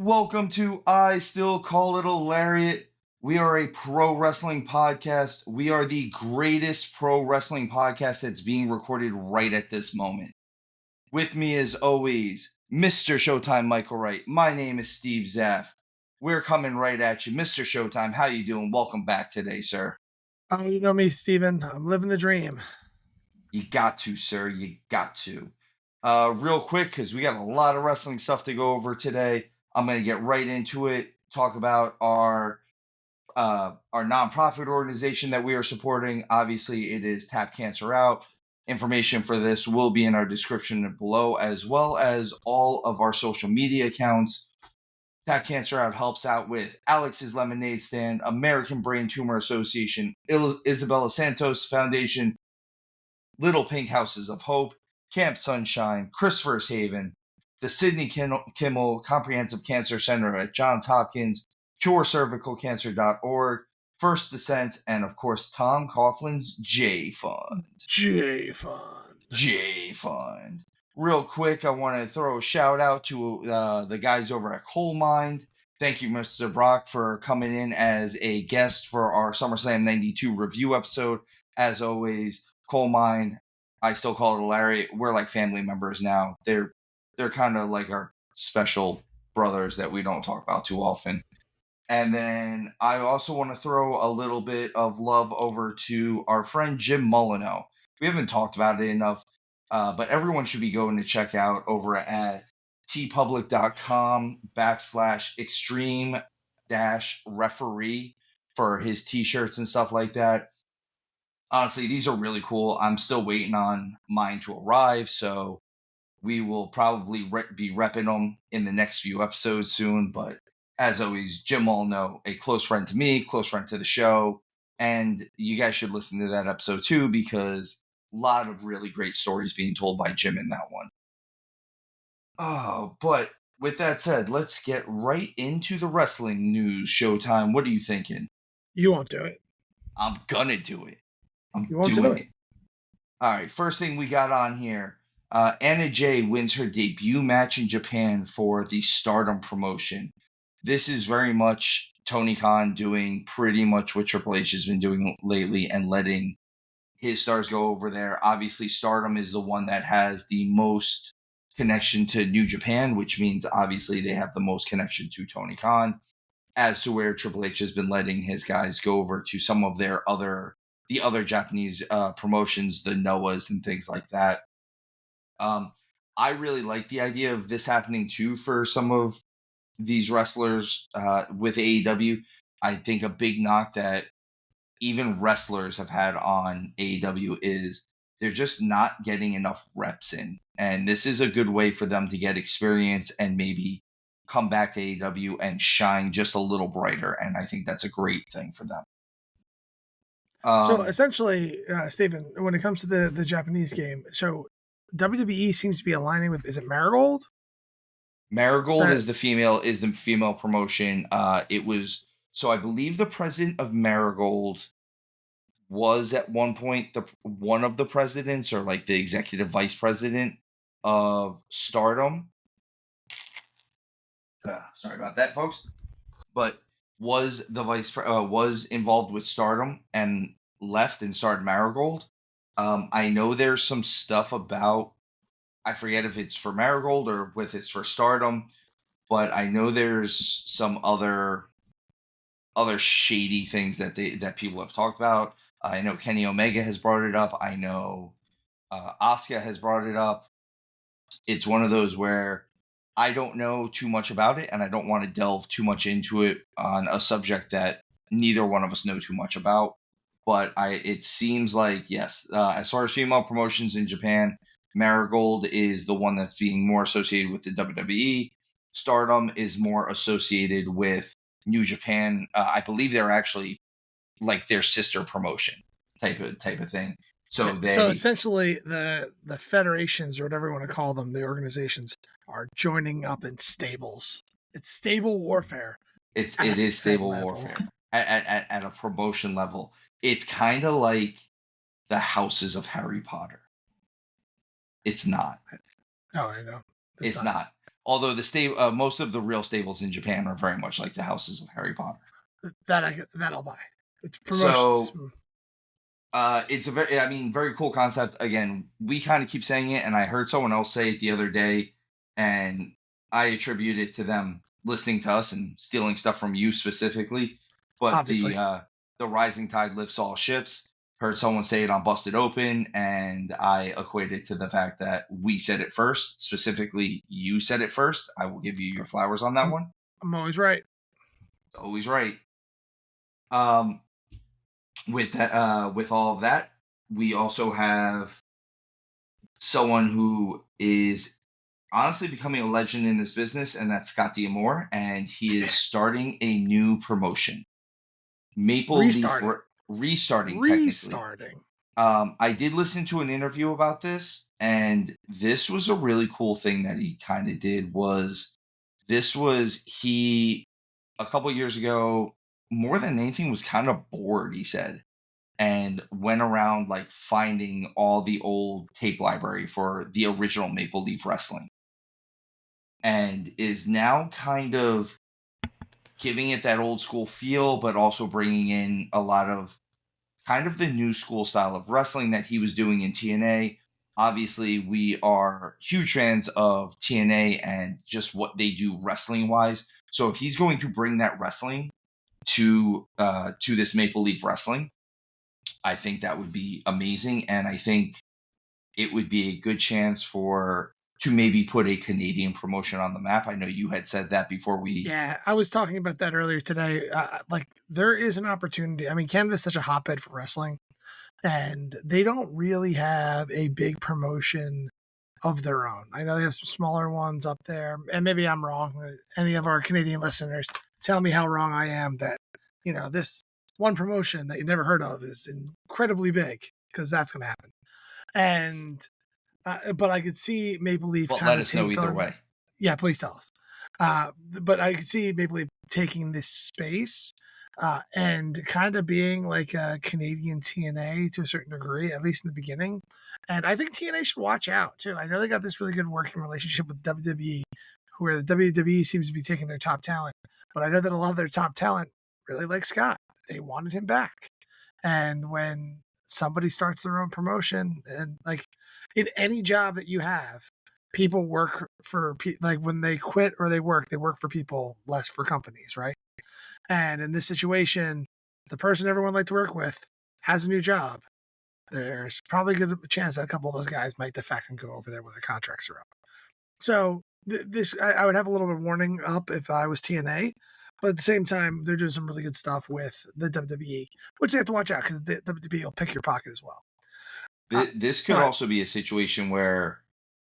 Welcome to I Still Call It a Lariat. We are a pro wrestling podcast. We are the greatest pro wrestling podcast that's being recorded right at this moment. With me, as always, Mr. Showtime Michael Wright. My name is stevezapf. We're coming right at you. Mr. Showtime, how you doing? Welcome back today, sir. Oh, you know me, Steven. I'm living the dream. You got to, sir. You got to. Real quick, because we got a lot of wrestling stuff to go over today. I'm going to get right into it. Talk about our nonprofit organization that we are supporting. Obviously, it is Tap Cancer Out. Information for this will be in our description below, as well as all of our social media accounts. Tap Cancer Out helps out with Alex's Lemonade Stand, American Brain Tumor Association, Isabella Santos Foundation, Little Pink Houses of Hope, Camp Sunshine, Christopher's Haven, the Sidney Kimmel Comprehensive Cancer Center at Johns Hopkins, CureCervicalCancer.org, First Descent, and of course Tom Coughlin's J Fund. J Fund. J Fund. Real quick, I want to throw a shout out to the guys over at Coal Mine. Thank you, Mr. Brock, for coming in as a guest for our SummerSlam 92 review episode. As always, Coal Mine, I Still Call It a Lariat. We're like family members now. They're kind of like our special brothers that we don't talk about too often. And then I also want to throw a little bit of love over to our friend Jim Molyneux. We haven't talked about it enough, but everyone should be going to check out over at tpublic.com/extreme-referee for his t-shirts and stuff like that. Honestly, these are really cool. I'm still waiting on mine to arrive, so we will probably be repping them in the next few episodes soon. But as always, Jim Molyneux, a close friend to me, close friend to the show, and you guys should listen to that episode too, because a lot of really great stories being told by Jim in that one. Oh, but with that said, let's get right into the wrestling news. Showtime, what are you thinking? You won't do it. I'm gonna do it. You won't do it. All right, first thing we got on here. Anna Jay wins her debut match in Japan for the Stardom promotion. This is very much Tony Khan doing pretty much what Triple H has been doing lately and letting his stars go over there. Obviously, Stardom is the one that has the most connection to New Japan, which means obviously they have the most connection to Tony Khan, as to where Triple H has been letting his guys go over to some of their other Japanese promotions, the Noahs and things like that. I really like the idea of this happening too for some of these wrestlers with AEW. I think a big knock that even wrestlers have had on AEW is they're just not getting enough reps in. And this is a good way for them to get experience and maybe come back to AEW and shine just a little brighter. And I think that's a great thing for them. So essentially, Stephen, when it comes to the Japanese game, so WWE seems to be aligning with, is it Marigold? Marigold is the female promotion. It was, so I believe the president of Marigold was at one point one of the presidents, or like the executive vice president of Stardom. Sorry about that, folks. But was the was involved with Stardom and left and started Marigold. I know there's some stuff about, I forget if it's for Marigold or if it's for Stardom, but I know there's some other shady things that people have talked about. I know Kenny Omega has brought it up. I know Asuka has brought it up. It's one of those where I don't know too much about it, and I don't want to delve too much into it on a subject that neither one of us know too much about. But it seems like, yes, as far as female promotions in Japan, Marigold is the one that's being more associated with the WWE. Stardom is more associated with New Japan. I believe they're actually like their sister promotion type of thing. So essentially the federations, or whatever you want to call them, the organizations, are joining up in stables. It's stable warfare. It is stable warfare at a promotion level. It's kind of like the houses of Harry Potter. It's not. Oh, I know. It's not. Although most of the real stables in Japan are very much like the houses of Harry Potter. That I'll buy. It's promotions. So it's very cool concept. Again, we kind of keep saying it, and I heard someone else say it the other day, and I attribute it to them listening to us and stealing stuff from you specifically. But Obviously. the rising tide lifts all ships. Heard someone say it on Busted Open, and I equate it to the fact that we said it first. Specifically, you said it first. I will give you your flowers on that one. I'm always right. Always right. With that, with all of that, we also have someone who is honestly becoming a legend in this business, and that's Scott D'Amore, and he is starting a new promotion. Maple Restarting. Leaf restarting. Restarting. I did listen to an interview about this, and this was a really cool thing that he kind of did. He a couple years ago, more than anything, was kind of bored. He said, and went around like finding all the old tape library for the original Maple Leaf Wrestling, and is now kind of giving it that old school feel, but also bringing in a lot of kind of the new school style of wrestling that he was doing in TNA. Obviously, we are huge fans of TNA and just what they do wrestling wise. So if he's going to bring that wrestling to this Maple Leaf Wrestling, I think that would be amazing, and I think it would be a good chance to maybe put a Canadian promotion on the map. I know you had said that before we. Yeah, I was talking about that earlier today. Like, there is an opportunity. I mean, Canada's such a hotbed for wrestling, and they don't really have a big promotion of their own. I know they have some smaller ones up there, and maybe I'm wrong. Any of our Canadian listeners, tell me how wrong I am that, this one promotion that you never heard of is incredibly big, because that's going to happen. And but I could see Maple Leaf But kind let of us know either way. Yeah, please tell us. But I could see Maple Leaf taking this space and kind of being like a Canadian TNA to a certain degree, at least in the beginning. And I think TNA should watch out too. I know they got this really good working relationship with WWE, where the WWE seems to be taking their top talent. But I know that a lot of their top talent really like Scott. They wanted him back. And when somebody starts their own promotion, and like in any job that you have, people work for, like, when they quit or they work for people, less for companies, right? And in this situation, the person everyone liked to work with has a new job. There's probably a good chance that a couple of those guys might defect and go over there when their contracts are up. So I would have a little bit of warning up if I was TNA, but at the same time, they're doing some really good stuff with the WWE, which they have to watch out, because the WWE will pick your pocket as well. This could also be a situation where,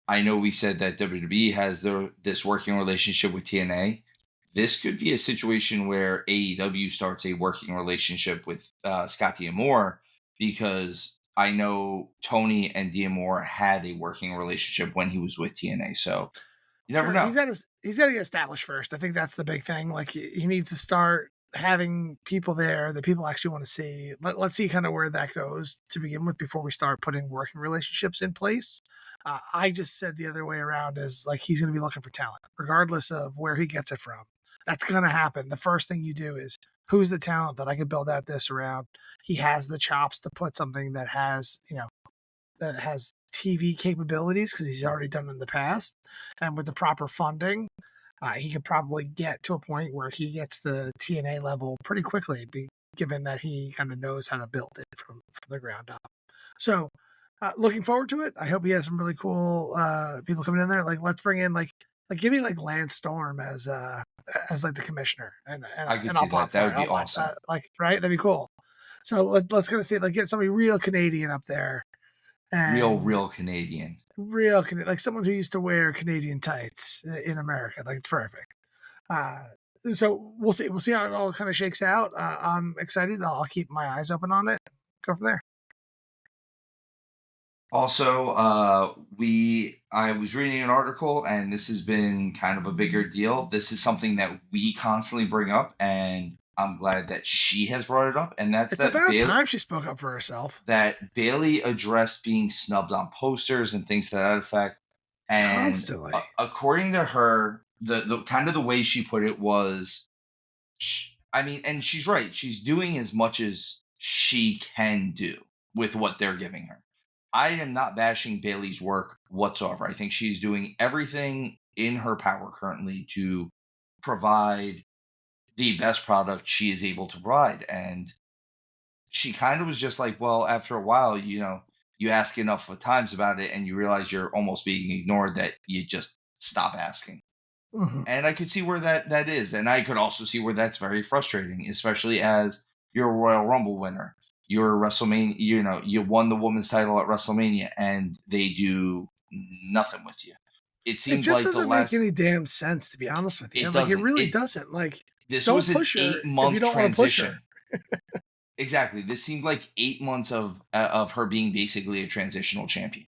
I know we said that WWE has this working relationship with TNA. This could be a situation where AEW starts a working relationship with Scott D'Amore, because I know Tony and D'Amore had a working relationship when he was with TNA. So you never know. He's got to get established first. I think that's the big thing. Like, he needs to start having people there that people actually want to see. Let's see kind of where that goes to begin with before we start putting working relationships in place. I just said the other way around, is like, he's going to be looking for talent, regardless of where he gets it from. That's going to happen. The first thing you do is, who's the talent that I could build out this around? He has the chops to put something that has, that has TV capabilities, because he's already done it in the past. And with the proper funding, he could probably get to a point where he gets the TNA level pretty quickly, given that he kind of knows how to build it from the ground up. So, looking forward to it. I hope he has some really cool people coming in there. Like, let's bring in give me like Lance Storm as like the commissioner, and I could I'll see pop that. That would for it. be awesome. Right? That'd be cool. So let's kind of see, like, get somebody real Canadian up there. And real Canadian. Like someone who used to wear Canadian tights in America. Like, it's perfect. So we'll see. We'll see how it all kind of shakes out. I'm excited. I'll keep my eyes open on it. Go from there. Also, I was reading an article, and this has been kind of a bigger deal. This is something that we constantly bring up, and I'm glad that she has brought it up. And that's It's about time she spoke up for herself. That Bailey addressed being snubbed on posters and things to that effect. And Constantly. according to her, the kind of the way she put it was, I mean, and she's right. She's doing as much as she can do with what they're giving her. I am not bashing Bailey's work whatsoever. I think she's doing everything in her power currently to provide the best product she is able to provide. And she kind of was just like, well, after a while, you ask enough of times about it and you realize you're almost being ignored, that you just stop asking. Mm-hmm. And I could see where that is. And I could also see where that's very frustrating, especially as you're a Royal Rumble winner. You're a WrestleMania, you won the women's title at WrestleMania and they do nothing with you. It It seemed just like the doesn't make last, any damn sense, to be honest with you. it Like, it doesn't. really doesn't. Like, This don't was an push her if you 8-month don't want to push her. transition. Exactly. This seemed like 8 months of her being basically a transitional champion.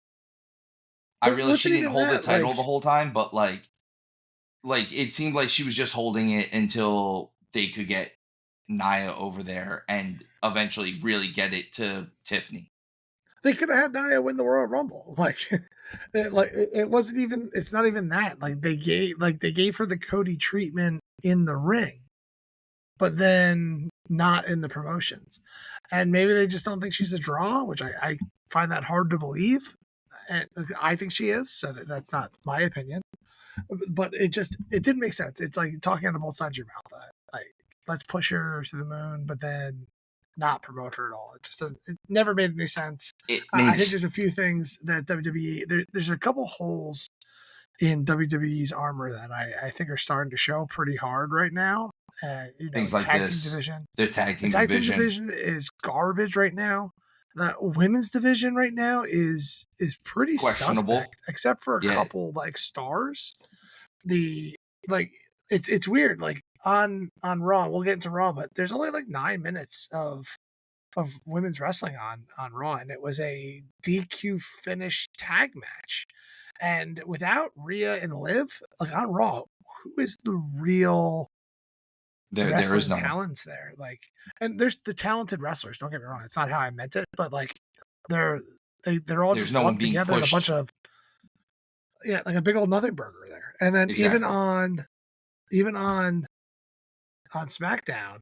I But realized she wasn't didn't even hold the that, title like, the whole time, but like it seemed like she was just holding it until they could get Nia over there and eventually really get it to Tiffany. they could have had Nia win the Royal Rumble. It wasn't even. It's not even that. They gave her the Cody treatment in the ring, but then not in the promotions. And maybe they just don't think she's a draw, which I find that hard to believe. And I think she is, so that's not my opinion. But it didn't make sense. It's like talking out of both sides of your mouth. Let's push her to the moon, but then not promote her at all. It just doesn't. It never made any sense. It I think makes there's a few things that WWE. There's a couple holes in WWE's armor that I think are starting to show pretty hard right now. things like Tag team this. division. Their tag The team tag team division. division is garbage right now. The women's division right now is pretty Questionable. suspect, except for a couple like stars. The like it's weird. Like on Raw, we'll get into Raw, but there's only like 9 minutes of women's wrestling on Raw, and it was a DQ finish tag match. And without Rhea and Liv, like on Raw, who is the real There is wrestling no one. talents there? Like, and there's the talented wrestlers. Don't get me wrong; it's not how I meant it, but like they're all There's just no one lumped being together in a pushed. bunch of like a big old nothing burger there. And then Exactly. even on SmackDown,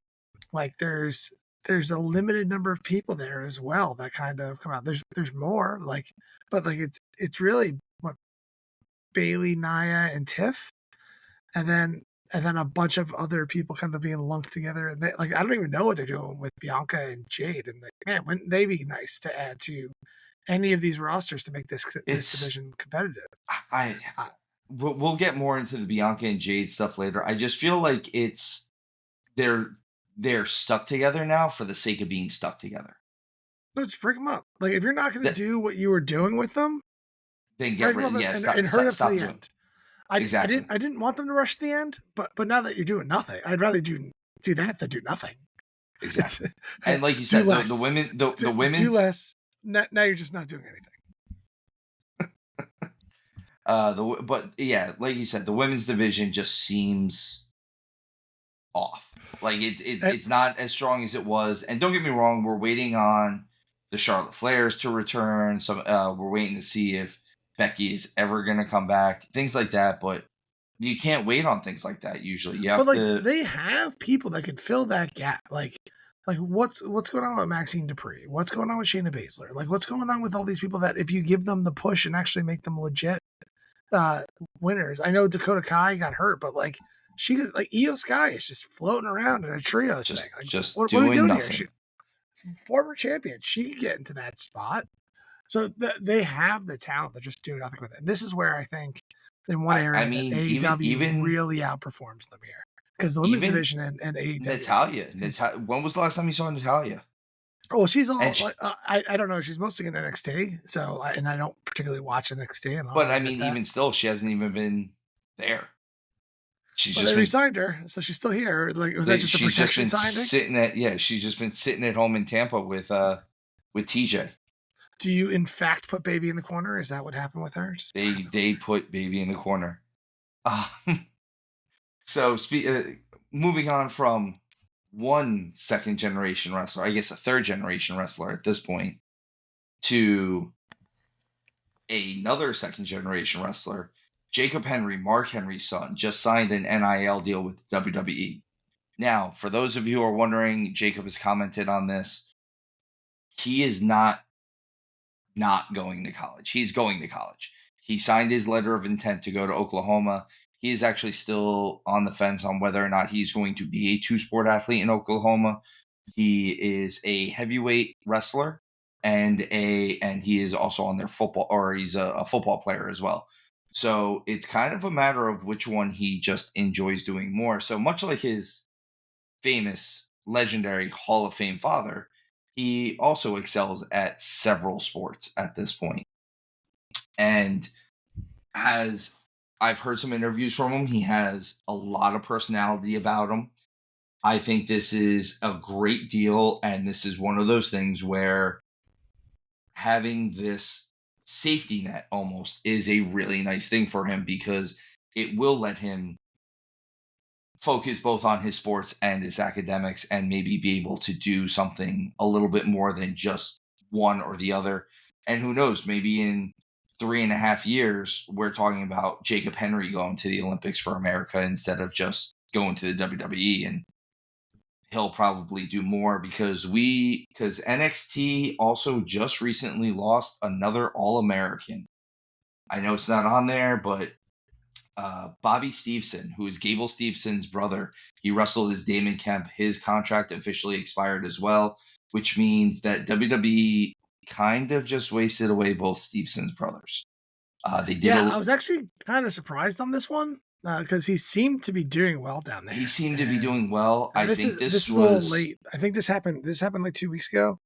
like there's a limited number of people there as well that kind of come out. There's more like, but like it's really what Bailey, Nia, and Tiff, and then a bunch of other people kind of being lumped together. And they, like I don't even know what they're doing with Bianca and Jade. And like, man, wouldn't they be nice to add to any of these rosters to make this division competitive? We'll get more into the Bianca and Jade stuff later. I just feel like they're stuck together now for the sake of being stuck together. Let's break them up. Like if you're not going to do what you were doing with them, then get rid. Yeah, and hurt up to the end. Exactly. I didn't want them to rush to the end, but now that you're doing nothing, I'd rather do that than do nothing. Exactly. And like you said, the women, the women do less. Now you're just not doing anything. But yeah, like you said, the women's division just seems off. Like it's not as strong as it was. And don't get me wrong, we're waiting on the Charlotte Flairs to return. We're waiting to see if Becky is ever going to come back, things like that. But you can't wait on things like that. Usually, you have to. They have people that can fill that gap. Like what's going on with Maxine Dupree? What's going on with Shayna Baszler? Like what's going on with all these people that if you give them the push and actually make them legit winners? I know Dakota Kai got hurt, but like she like Io Sky is just floating around in a trios thing. Like, what are we doing nothing here? Former champion, she can get into that spot. So they have the talent. They're just doing nothing with it. And this is where I think in one area that AEW really outperforms them here. Because the women's division and AEW. Natalya. When was the last time you saw Natalya? Oh, she's all. I don't know. She's mostly in NXT. So, and I don't particularly watch NXT. But I mean, even still, she hasn't even been there. She's just re-signed her, so she's still here. Like, was that just a protection signing? She's just been sitting at home in Tampa with TJ. Do you in fact put Baby in the corner? Is that what happened with her? They put Baby in the corner. So moving on from one second generation wrestler, I guess a third generation wrestler at this point, to another second generation wrestler, Jacob Henry, Mark Henry's son, just signed an NIL deal with WWE. Now, for those of you who are wondering, Jacob has commented on this. He is not going to college. He's going to college. He signed his letter of intent to go to Oklahoma. He is actually still on the fence on whether or not he's going to be a two-sport athlete in Oklahoma. He is a heavyweight wrestler and he is also on their football, or he's a football player as well. So it's kind of a matter of which one he just enjoys doing more. So much like his famous, legendary Hall of Fame father, he also excels at several sports at this point. And has I've heard some interviews from him. He has a lot of personality about him. I think this is a great deal, and this is one of those things where having this safety net almost is a really nice thing for him, because it will let him focus both on his sports and his academics, and maybe be able to do something a little bit more than just one or the other. And who knows, maybe in 3.5 years, we're talking about Jacob Henry going to the Olympics for America instead of just going to the WWE. And he'll probably do more, because NXT also just recently lost another All-American. I know it's not on there, but Bobby Stevenson, who is Gable Stevenson's brother, he wrestled as Damon Kemp. His contract officially expired as well, which means that WWE kind of just wasted away both Stevenson's brothers. They did. Yeah, I was actually kind of surprised on this one because he seemed to be doing well down there. He seemed to be doing well. I think this is was a little late. I think this happened. This happened like 2 weeks ago.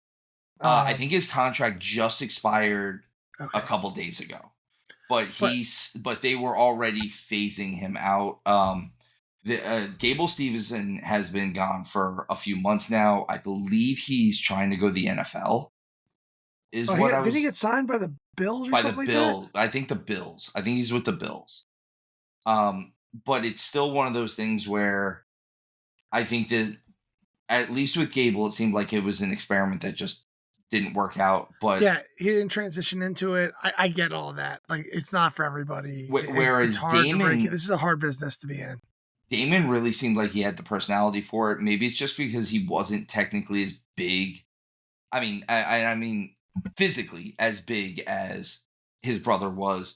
I think his contract just expired Okay. a couple days ago, but they were already phasing him out. Gable Stevenson has been gone for a few months now. I believe he's trying to go to the NFL. Did he get signed by the Bills or by something the Bills? I think the Bills. I think he's with the Bills. But it's still one of those things where I think that at least with Gable, it seemed like it was an experiment that just didn't work out. But yeah, he didn't transition into it. I get all that. Like, it's not for everybody. Whereas it's hard to break it. This is a hard business to be in. Damon really seemed like he had the personality for it. Maybe it's just because he wasn't technically as big. I mean, physically as big as his brother was.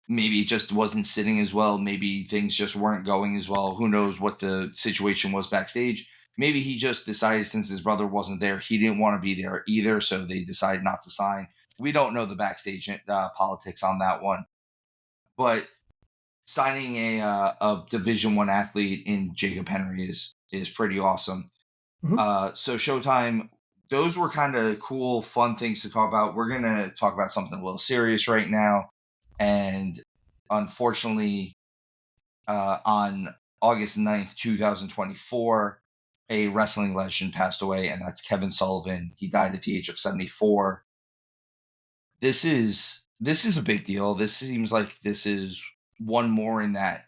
Maybe it just wasn't sitting as well. Maybe things just weren't going as well. Who knows what the situation was backstage. Maybe he just decided, since his brother wasn't there, he didn't want to be there either, so they decided not to sign. We don't know the backstage politics on that one. But signing a Division I athlete in Jacob Henry is pretty awesome. Mm-hmm. So Showtime, those were kind of cool, fun things to talk about. We're going to talk about something a little serious right now. And unfortunately, on August 9th, 2024, a wrestling legend passed away, and that's Kevin Sullivan. He died at the age of 74. This is a big deal. This seems like this is one more in that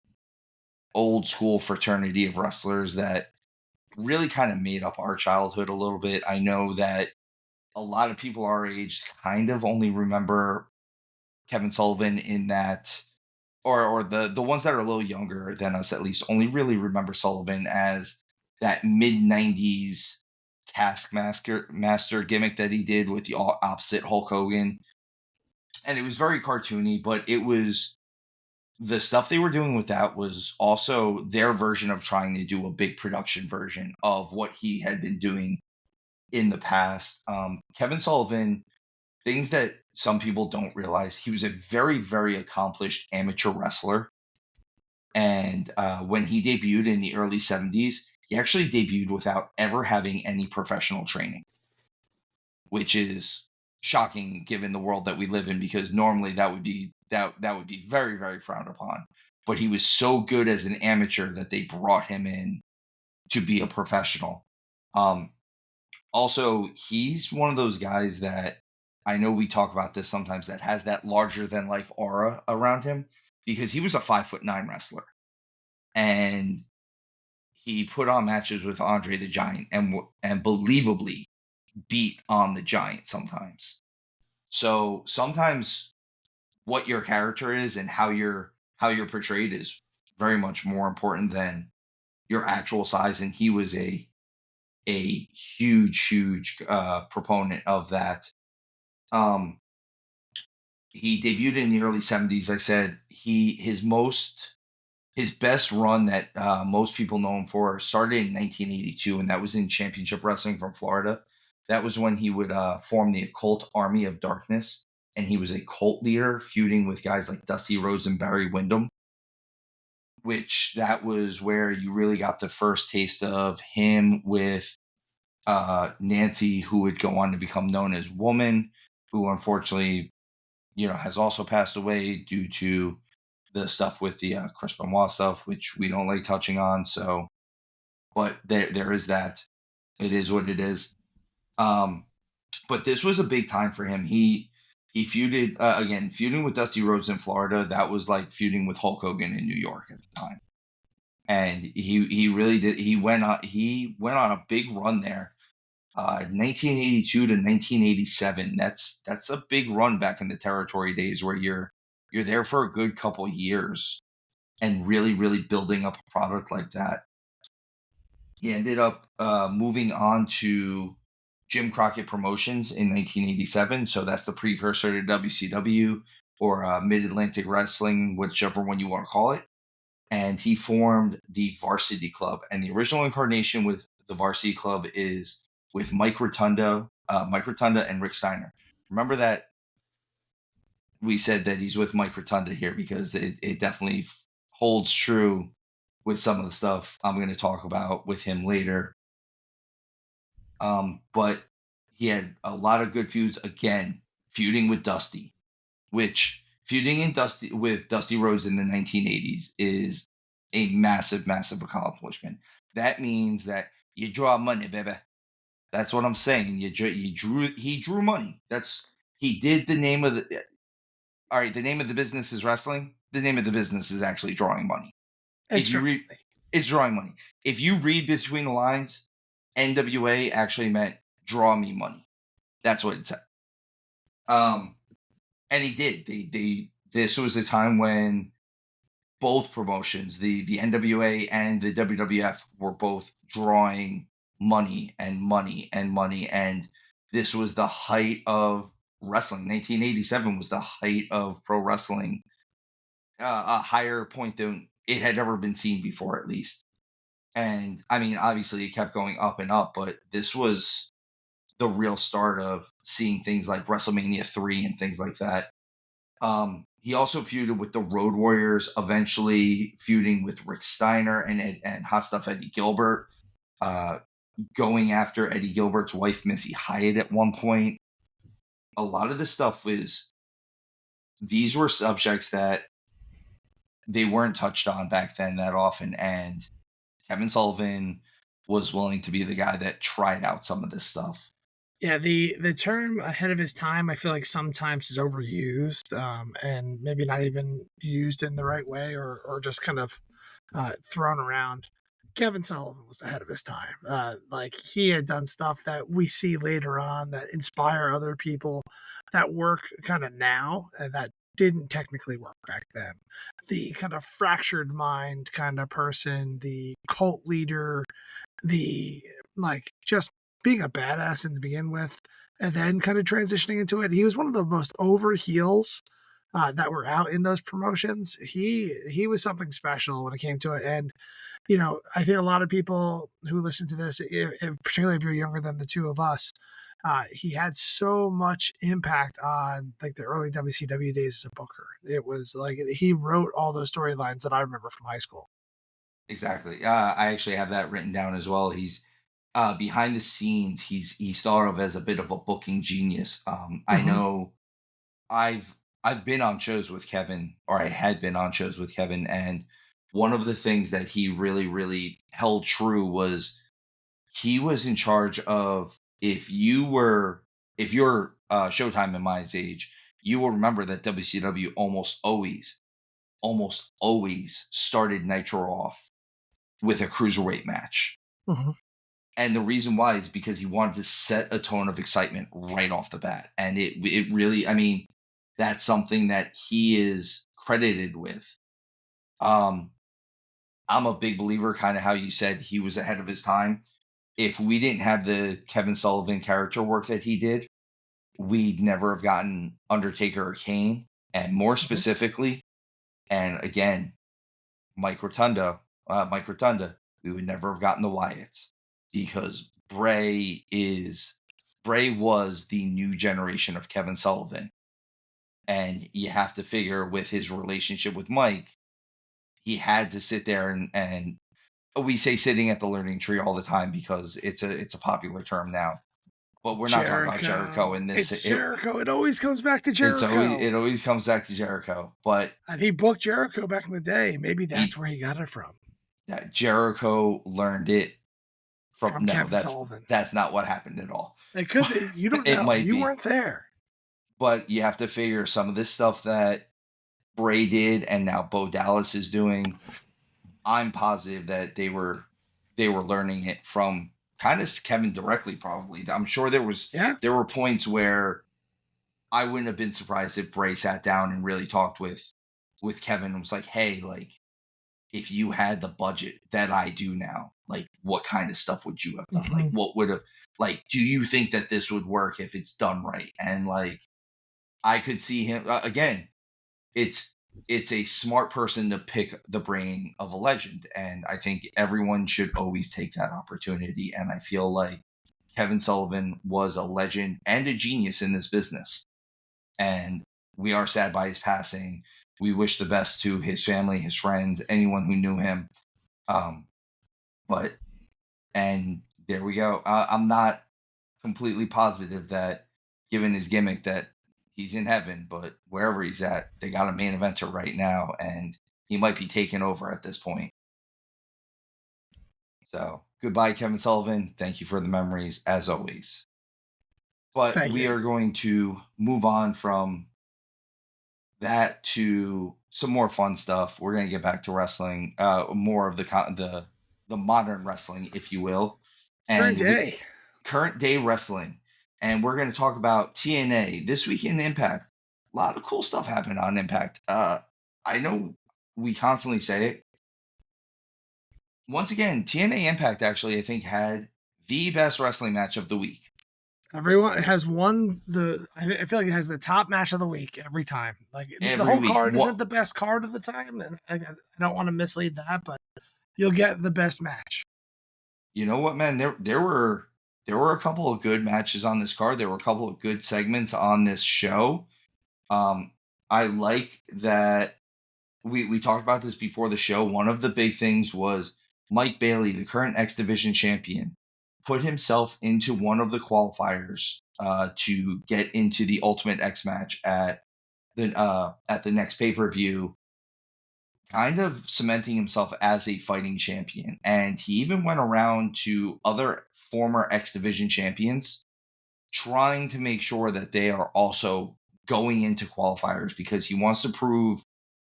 old school fraternity of wrestlers that really kind of made up our childhood a little bit. I know that a lot of people our age kind of only remember Kevin Sullivan in that, or the ones that are a little younger than us at least only really remember Sullivan as that mid-90s Taskmaster gimmick that he did with the opposite Hulk Hogan. And it was very cartoony, but it was the stuff they were doing with that was also their version of trying to do a big production version of what he had been doing in the past. Kevin Sullivan, things that some people don't realize, he was a very, very accomplished amateur wrestler. And when he debuted in the early 70s, he actually debuted without ever having any professional training, which is shocking given the world that we live in, because normally that would be very, very frowned upon. But he was so good as an amateur that they brought him in to be a professional. Also, he's one of those guys that, I know we talk about this sometimes, that has that larger than life aura around him, because he was a 5'9" wrestler, and he put on matches with Andre the Giant and believably beat on the Giant sometimes. So sometimes what your character is and how you're portrayed is very much more important than your actual size. And he was a huge proponent of that. Um, he debuted in the early '70s. I said his best run that most people know him for started in 1982, and that was in Championship Wrestling from Florida. That was when he would form the Occult Army of Darkness, and he was a cult leader feuding with guys like Dusty Rhodes and Barry Windham. Which that was where you really got the first taste of him with Nancy, who would go on to become known as Woman, who unfortunately, has also passed away due to the stuff with the Chris Benoit stuff, which we don't like touching on. So, but there is that. It is what it is. But this was a big time for him. He feuded again, feuding with Dusty Rhodes in Florida. That was like feuding with Hulk Hogan in New York at the time, and he really did. He went on a big run there. 1982 to 1987. That's a big run back in the territory days where you're there for a good couple years and really building up a product like that. He ended up moving on to Jim Crockett Promotions in 1987. So that's the precursor to WCW or Mid Atlantic Wrestling, whichever one you want to call it. And he formed the Varsity Club. And the original incarnation with the Varsity Club is with Mike Rotunda and Rick Steiner. Remember that we said that he's with Mike Rotunda here because it definitely holds true with some of the stuff I'm going to talk about with him later. But he had a lot of good feuds. Again, feuding with Dusty, which feuding with Dusty Rhodes in the 1980s is a massive accomplishment. That means that you draw money, baby. That's what I'm saying. He drew money. He did the name of the. All right, the name of the business is wrestling. The name of the business is actually drawing money. If you read, it's drawing money. If you read between the lines, NWA actually meant draw me money. That's what it said. And he did. This was a time when both promotions, the NWA and the WWF, were both drawing money and money and money. And this was the height of wrestling. 1987 was the height of pro wrestling, a higher point than it had ever been seen before, at least. And I mean, obviously, it kept going up and up, but this was the real start of seeing things like WrestleMania 3 and things like that. He also feuded with the Road Warriors, eventually feuding with Rick Steiner and Hot Stuff Eddie Gilbert, going after Eddie Gilbert's wife, Missy Hyatt, at one point. A lot of this stuff these were subjects that they weren't touched on back then that often, and Kevin Sullivan was willing to be the guy that tried out some of this stuff. Yeah, the term ahead of his time, I feel like sometimes is overused, and maybe not even used in the right way, or just kind of thrown around. Kevin Sullivan was ahead of his time. Like, he had done stuff that we see later on that inspire other people that work kind of now and that didn't technically work back then. The kind of fractured mind kind of person, the cult leader, the like just being a badass to begin with, and then kind of transitioning into it. He was one of the most over heels that were out in those promotions. He was something special when it came to it, and I think a lot of people who listen to this, particularly if you're younger than the two of us, he had so much impact on like the early WCW days as a booker. It was like he wrote all those storylines that I remember from high school. Exactly. I actually have that written down as well. He's behind the scenes. He's thought of as a bit of a booking genius. I Mm-hmm. know I've been on shows with Kevin, or I had been on shows with Kevin, and one of the things that he really held true was he was in charge of if you're Showtime in my age, you will remember that WCW almost always started Nitro off with a cruiserweight match. Mm-hmm. And the reason why is because he wanted to set a tone of excitement right off the bat. And it really, I mean, that's something that he is credited with. Um, I'm a big believer, kind of how you said he was ahead of his time. If we didn't have the Kevin Sullivan character work that he did, we'd never have gotten Undertaker or Kane. And more Mhm. specifically, and again, Mike Rotunda, we would never have gotten the Wyatts because Bray was the new generation of Kevin Sullivan. And you have to figure with his relationship with Mike, he had to sit there and we say sitting at the learning tree all the time because it's a popular term now. But we're not talking about Jericho Jericho. in this. It's Jericho. It always comes back to It Jericho. always comes back to Jericho. But And he booked Jericho back in the day. Maybe that's he where he got it from. that Jericho learned it from From no, Kevin Sullivan. that's not what happened at all. It could be. You don't It know. might You be. weren't there. But you have to figure some of this stuff that Bray did and now Bo Dallas is doing. I'm positive that they were learning it from kind of Kevin directly, probably. I'm sure Yeah. there were points where I wouldn't have been surprised if Bray sat down and really talked with Kevin and was like, hey, like if you had the budget that I do now, like what kind of stuff would you have done? Like Mhm. what would have like do you think that this would work if it's done right? And like I could see him again. It's it's a smart person to pick the brain of a legend, and I think everyone should always take that opportunity. And I feel like Kevin Sullivan was a legend and a genius in this business, and we are sad by his passing. We wish the best to his family, his friends, anyone who knew him. Um, but and there we go. I'm not completely positive that, given his gimmick, that he's in heaven, but wherever he's at, they got a main eventer right now, and he might be taking over at this point. So goodbye, Kevin Sullivan. Thank you for the memories, as always. But Thank we you. are going to move on from that to some more fun stuff. We're going to get back to wrestling, more of the modern wrestling, if you will, Current and day. current day wrestling. And we're going to talk about TNA this week in Impact. A lot of cool stuff happened on Impact. I know we constantly say it. Once again, TNA Impact actually, I think, had the best wrestling match of the week. Everyone has won the. I feel like it has the top match of the week every time. Like the Every whole week. card isn't What the best card of the time, and I don't want to mislead that, but you'll get the best match. you know what, man? There were a couple of good matches on this card. There were a couple of good segments on this show. Um, I like that we talked about this before the show. One of the big things was Mike Bailey, the current X Division champion, put himself into one of the qualifiers to get into the Ultimate X match at the next pay per view, kind of cementing himself as a fighting champion. And he even went around to other former X Division champions, trying to make sure that they are also going into qualifiers because he wants to prove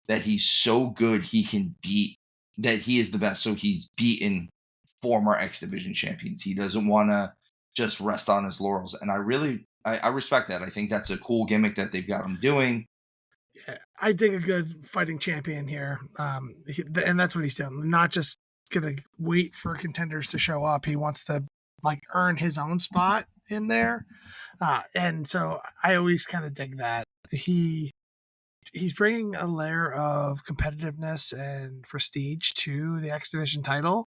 that he's so good he can beat that he is the best. So he's beaten former X Division champions. He doesn't want to just rest on his laurels. And I respect that. I think that's a cool gimmick that they've got him doing. Yeah, I dig a good fighting champion here, and that's what he's doing. Not just gonna wait for contenders to show up. He wants to like earn his own spot in there, and so I always kind of dig that he's bringing a layer of competitiveness and prestige to the X Division title,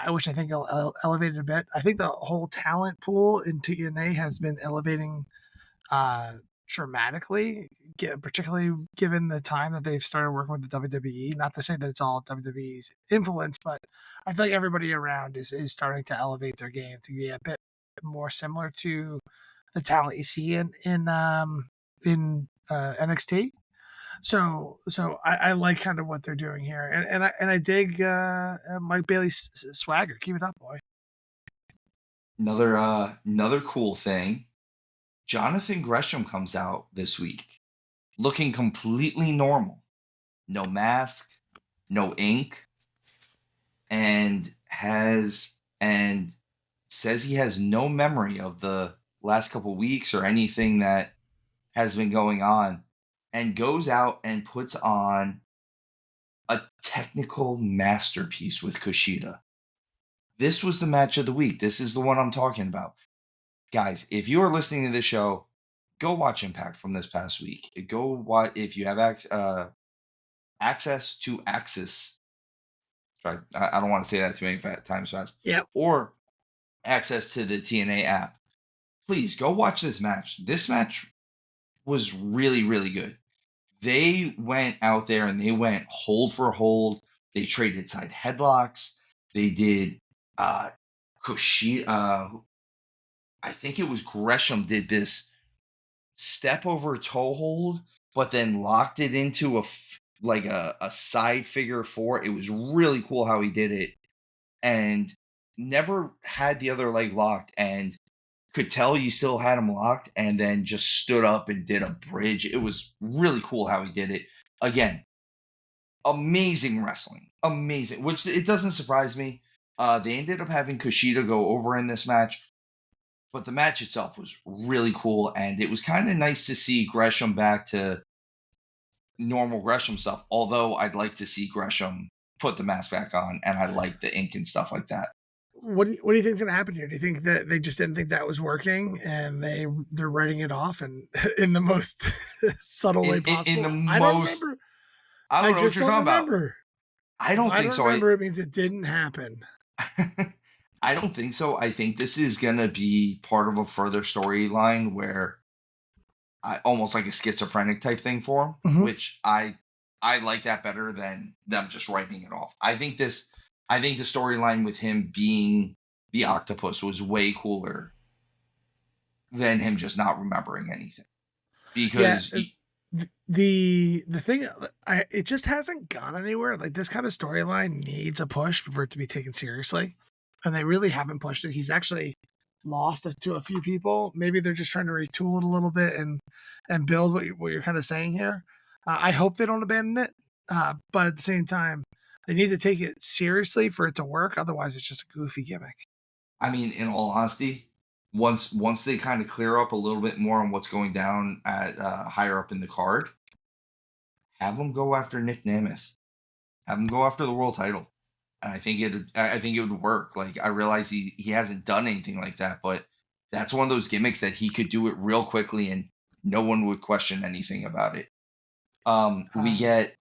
which I think will elevate it a bit. I think the whole talent pool in TNA has been elevating uh, dramatically, particularly given the time that they've started working with the WWE. Not to say that it's all WWE's influence, but I feel like everybody around is starting to elevate their game to be a bit more similar to the talent you see in NXT. So I like kind of what they're doing here, and I dig Mike Bailey's swagger. Keep it up, boy. Another cool thing. Jonathan Gresham comes out this week looking completely normal. No mask, no ink, and says he has no memory of the last couple weeks or anything that has been going on. and goes out and puts on a technical masterpiece with Kushida. This was the match of the week. This is the one I'm talking about. Guys, if you are listening to this show, go watch Impact from this past week. Go watch if you have access to Axis. I don't want to say that too many times fast. Yep. Or access to the TNA app. Please go watch this match. This match was really, really good. They went out there and they went hold for hold. They traded side headlocks. They did Kushida. I think it was Gresham did this step over toe hold, but then locked it into a side figure four. It was really cool how he did it, and never had the other leg locked, and could tell you still had him locked, and then just stood up and did a bridge. It was really cool how he did it. Again, amazing wrestling. Amazing. Which it doesn't surprise me. They ended up having Kushida go over in this match, but the match itself was really cool, and it was kind of nice to see Gresham back to normal Gresham stuff, although I'd like to see Gresham put the mask back on, and I like the ink and stuff like that. What do you think is going to happen here? Do you think that they just didn't think that was working and they're writing it off and in the most subtle way possible? I don't know what you're talking about. I don't think so. I remember it means it didn't happen. I don't think so. I think this is going to be part of a further storyline where almost like a schizophrenic type thing for him, which I like that better than them just writing it off. I think the storyline with him being the octopus was way cooler than him just not remembering anything. Because the thing, it just hasn't gone anywhere. Like, this kind of storyline needs a push for it to be taken seriously, and they really haven't pushed it. He's actually lost to a few people. Maybe they're just trying to retool it a little bit and build what you're kind of saying here. I hope they don't abandon it, but at the same time, they need to take it seriously for it to work. Otherwise, it's just a goofy gimmick. I mean, in all honesty, once they kind of clear up a little bit more on what's going down at higher up in the card, have them go after Nick Nemeth. Have them go after the world title. And I think it would work. Like, I realize he hasn't done anything like that, but that's one of those gimmicks that he could do it real quickly and no one would question anything about it. We get.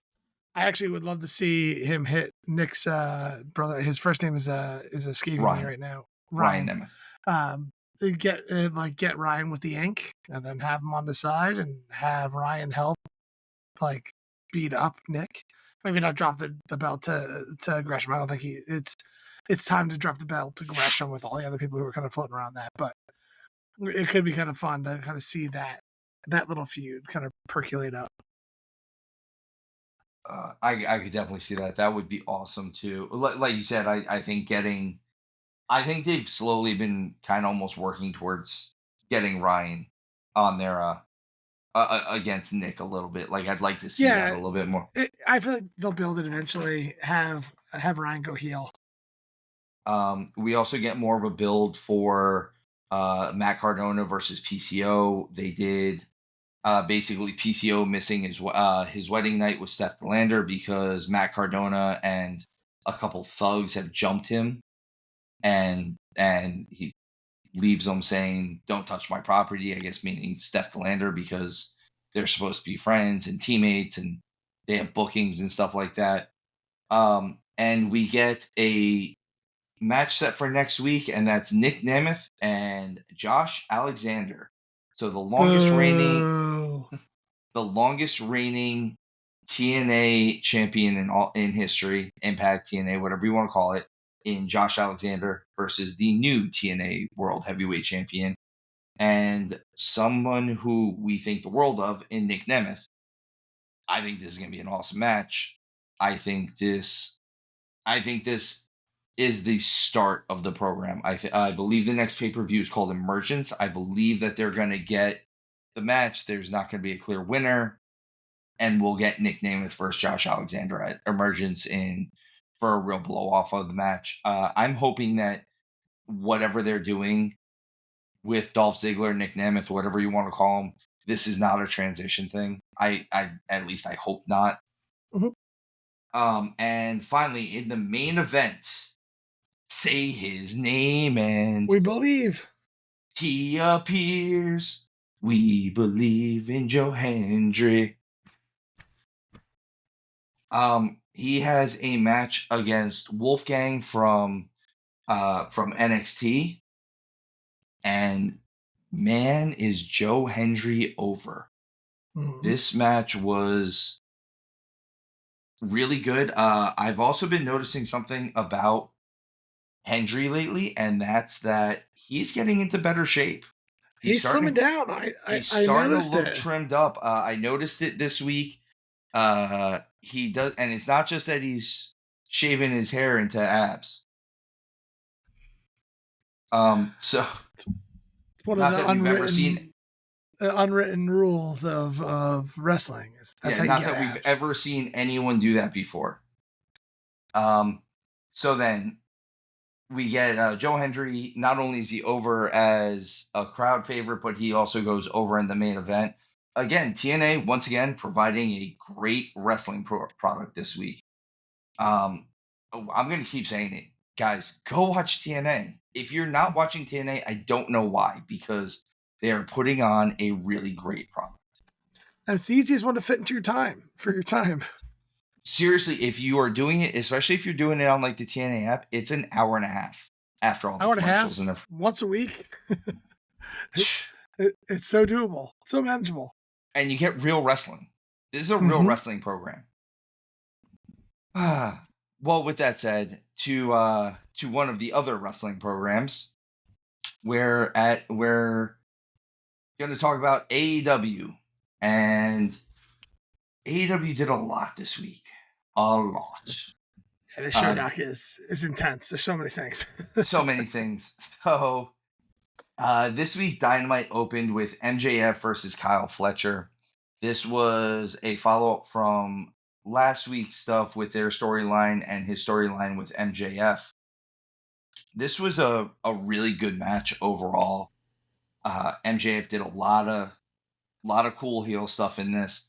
I actually would love to see him hit Nick's brother. His first name is escaping me right now. Ryan Nemeth. Get Ryan with the ink, and then have him on the side, and have Ryan help beat up Nick. Maybe not drop the belt to Gresham. I don't think it's time to drop the belt to Gresham with all the other people who are kind of floating around that. But it could be kind of fun to kind of see that little feud kind of percolate up. I could definitely see that. That would be awesome too. Like you said, I think they've slowly been kind of almost working towards getting Ryan on there against Nick a little bit. Like, I'd like to see that a little bit more. I feel like they'll build it eventually. Have Ryan go heel. We also get more of a build for Matt Cardona versus PCO. They did. Basically, PCO missing his wedding night with Steph Delander because Matt Cardona and a couple thugs have jumped him, and he leaves them saying, "Don't touch my property." I guess meaning Steph Delander, because they're supposed to be friends and teammates, and they have bookings and stuff like that. And we get a match set for next week, and that's Nick Nemeth and Josh Alexander. So the longest reigning TNA champion in history, Impact TNA, whatever you want to call it, in Josh Alexander versus the new TNA World Heavyweight Champion, and someone who we think the world of in Nick Nemeth. I think this is going to be an awesome match. I think this is the start of the program. I believe the next pay-per-view is called Emergence. I believe that they're going to get the match. There's not going to be a clear winner, and we'll get Nick Nemeth versus Josh Alexander at Emergence for a real blow-off of the match. I'm hoping that whatever they're doing with Dolph Ziggler, Nick Nemeth, whatever you want to call him, this is not a transition thing. I at least I hope not. Mhm. And finally, in the main event, say his name and We believe. he appears. We believe in Joe Hendry. He has a match against Wolfgang from NXT, and man, is Joe Hendry over. Mhm. This match was really good. I've also been noticing something about Hendry lately, and that's that he's getting into better shape. He's slimming down. He's I starting to noticed look it. trimmed up. I noticed it this week. He does, and it's not just that he's shaving his hair into abs. So One of not the that we've ever seen, unwritten rules of wrestling. That's yeah, how you not get that we've abs. ever seen anyone do that before. So then we get Joe Hendry. Not only is he over as a crowd favorite, but he also goes over in the main event. Again, TNA once again providing a great wrestling product this week. I'm going to keep saying it, guys. Go watch TNA. If you're not watching TNA, I don't know why, because they are putting on a really great product. That's the easiest one to fit into your time for your time. Seriously, if you are doing it, especially if you're doing it on like the TNA app, it's an hour and a half after all the Hour and a commercials half, and once a week. It's so doable, so manageable. and you get real wrestling. This is a real Mhm. wrestling program. Well, with that said, to one of the other wrestling programs, we're going to talk about AEW, and AEW did a lot this week, a lot. Yeah, the show doc is intense. There's so many things. So many things. So this week, Dynamite opened with MJF versus Kyle Fletcher. This was a follow-up from last week's stuff with their storyline and his storyline with MJF. This was a really good match overall. MJF did a lot of cool heel stuff in this,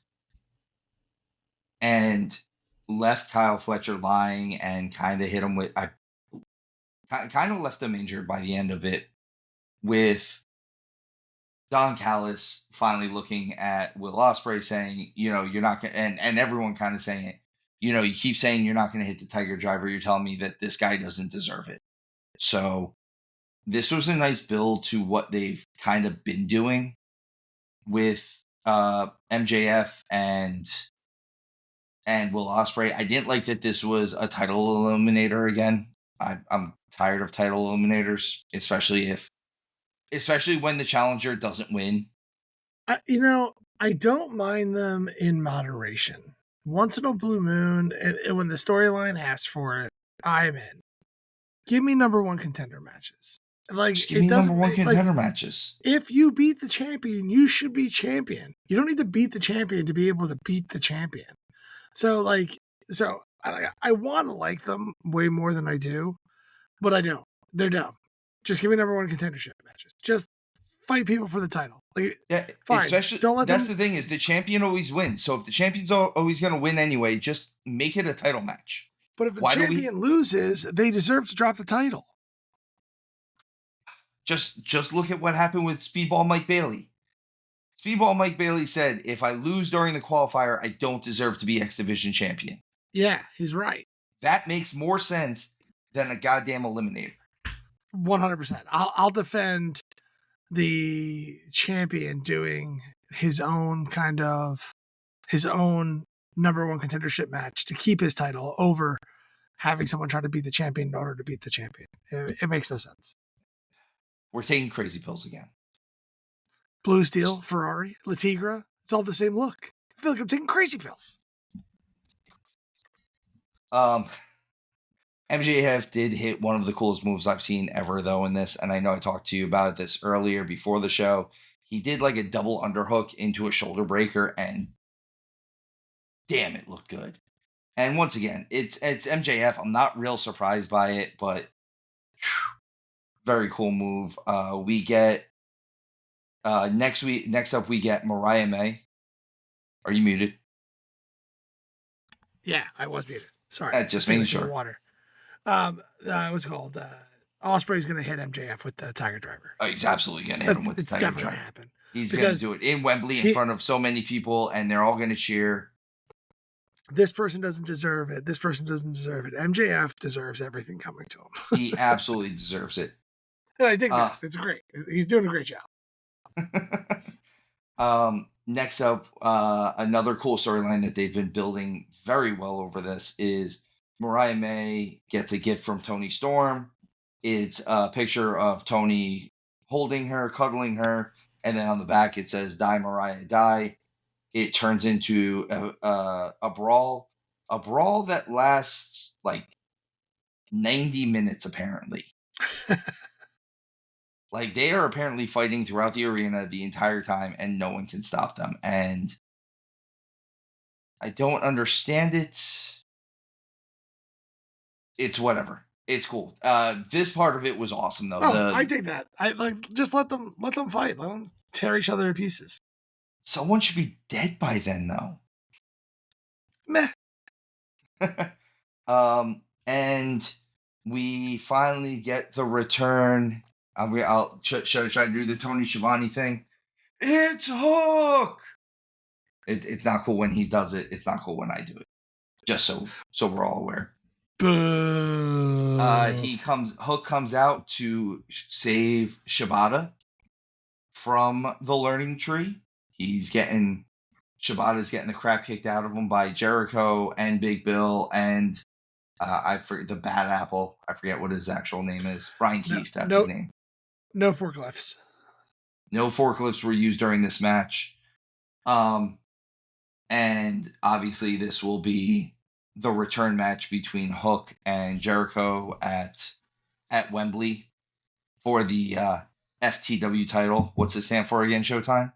and left Kyle Fletcher lying and kind of hit him with. I kind of left him injured by the end of it, with Don Callis finally looking at Will Ospreay saying, you're not going to, and everyone kind of saying it, you keep saying you're not going to hit the Tiger Driver. You're telling me that this guy doesn't deserve it. So this was a nice build to what they've kind of been doing with MJF and Will Ospreay. I didn't like that this was a title eliminator again. I'm tired of title eliminators, especially when the challenger doesn't win. I don't mind them in moderation. Once in a blue moon, and when the storyline asks for it, I'm in. Give me number one contender matches. Like, Just give it me doesn't number one like, contender matches. if you beat the champion, you should be champion. You don't need to beat the champion to be able to beat the champion. So I want to like them way more than I do, but I don't. They're dumb. Just give me number one contendership matches. Just fight people for the title. Like, Yeah, fine. especially Don't let that's them. the thing, is the champion always wins. So if the champion's always going to win anyway, just make it a title match. But if the Why do we champion loses, they deserve to drop the title. just look at what happened with Speedball Mike Bailey? Speedball Mike Bailey said, "If I lose during the qualifier, I don't deserve to be X Division champion." Yeah, he's right. That makes more sense than a goddamn eliminator. 100%. I'll defend the champion doing his own number one contendership match to keep his title over having someone try to beat the champion in order to beat the champion. It makes no sense. We're taking crazy pills again. Blue Steel, Ferrari, Latigra, it's all the same look. I feel like I'm taking crazy pills. MJF did hit one of the coolest moves I've seen ever, though, in this. And I know I talked to you about this earlier before the show. He did like a double underhook into a shoulder breaker, and damn, it looked good. And once again, it's MJF. I'm not real surprised by it, but very cool move. We get Next up, we get Mariah May. Are you muted? Yeah, I was muted. Sorry. Just Taking making a sip of sure. water. What's it called? Osprey's going to hit MJF with the Tiger Driver. Oh, he's absolutely going to hit him with the It's Tiger definitely Driver. going to happen. He's going to do it in Wembley in front of so many people, and they're all going to cheer. This person doesn't deserve it. This person doesn't deserve it. MJF deserves everything coming to him. He absolutely deserves it. And I think that. It's great. He's doing a great job. Next up, another cool storyline that they've been building very well over this is Mariah May gets a gift from Tony Storm. It's a picture of Tony holding her, cuddling her, and then on the back it says "Die Mariah, die." It turns into a brawl that lasts like 90 minutes apparently. Like, they are apparently fighting throughout the arena the entire time, and no one can stop them. And I don't understand it. It's whatever. It's cool. This part of it was awesome, though. I dig that. I like just let them fight. Let them tear each other to pieces. Someone should be dead by then, though. Meh. And we finally get the return. I'll try to do the Tony Schiavone thing. It's Hook. It's not cool when he does it. It's not cool when I do it. Just so we're all aware. Boo. Hook comes out to save Shibata from the learning tree. Shibata's getting the crap kicked out of him by Jericho and Big Bill and I forget the Bad Apple. I forget what his actual name is. Brian Keith, that's his name. No forklifts. No forklifts were used during this match. And obviously this will be the return match between Hook and Jericho at Wembley for the FTW title. What's it stand for again, Showtime?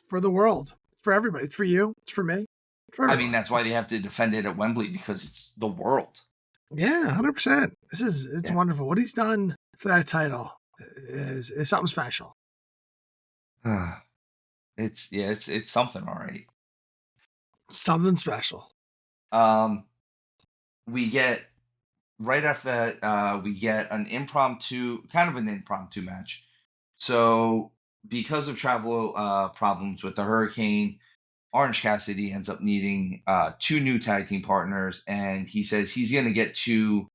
For the world. For everybody. It's for you. It's for me. I mean, that's why they have to defend it at Wembley, because it's the world. Yeah, 100%. It's wonderful. What he's done for that title is something special. It's something, all right. Something special. We get right after that, we get an impromptu match. So because of travel problems with the hurricane, Orange Cassidy ends up needing 2 new tag team partners, and he says he's going to get 2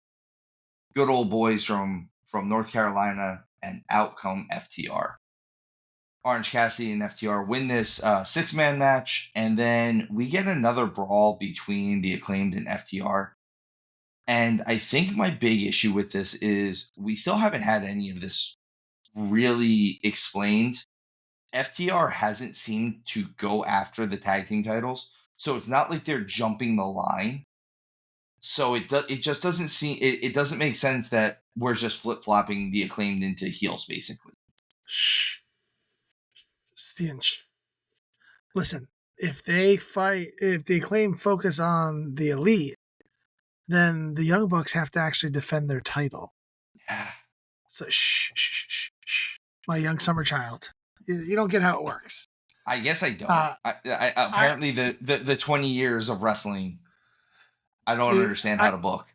good old boys from North Carolina, and out come FTR. Orange Cassidy and FTR win this 6-man match, and then we get another brawl between the Acclaimed and FTR. And I think my big issue with this is we still haven't had any of this really explained. FTR hasn't seemed to go after the tag team titles, so it's not like they're jumping the line. So it just doesn't seem it doesn't make sense that we're just flip-flopping the Acclaimed into heels, basically. Steven, listen, if the Acclaimed focus on the Elite, then the Young Bucks have to actually defend their title. Yeah. So shh. My young summer child. You don't get how it works. I guess I don't. Apparently, the 20 years of wrestling, I don't understand how to book.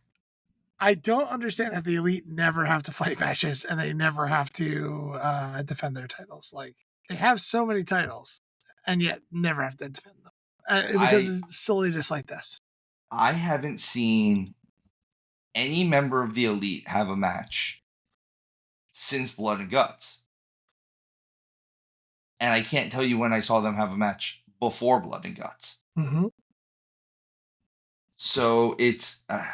I don't understand how the Elite never have to fight matches and they never have to defend their titles. Like, they have so many titles and yet never have to defend them because it's silly just like this. I haven't seen any member of the Elite have a match since Blood and Guts. And I can't tell you when I saw them have a match before Blood and Guts. Mm-hmm. So it's I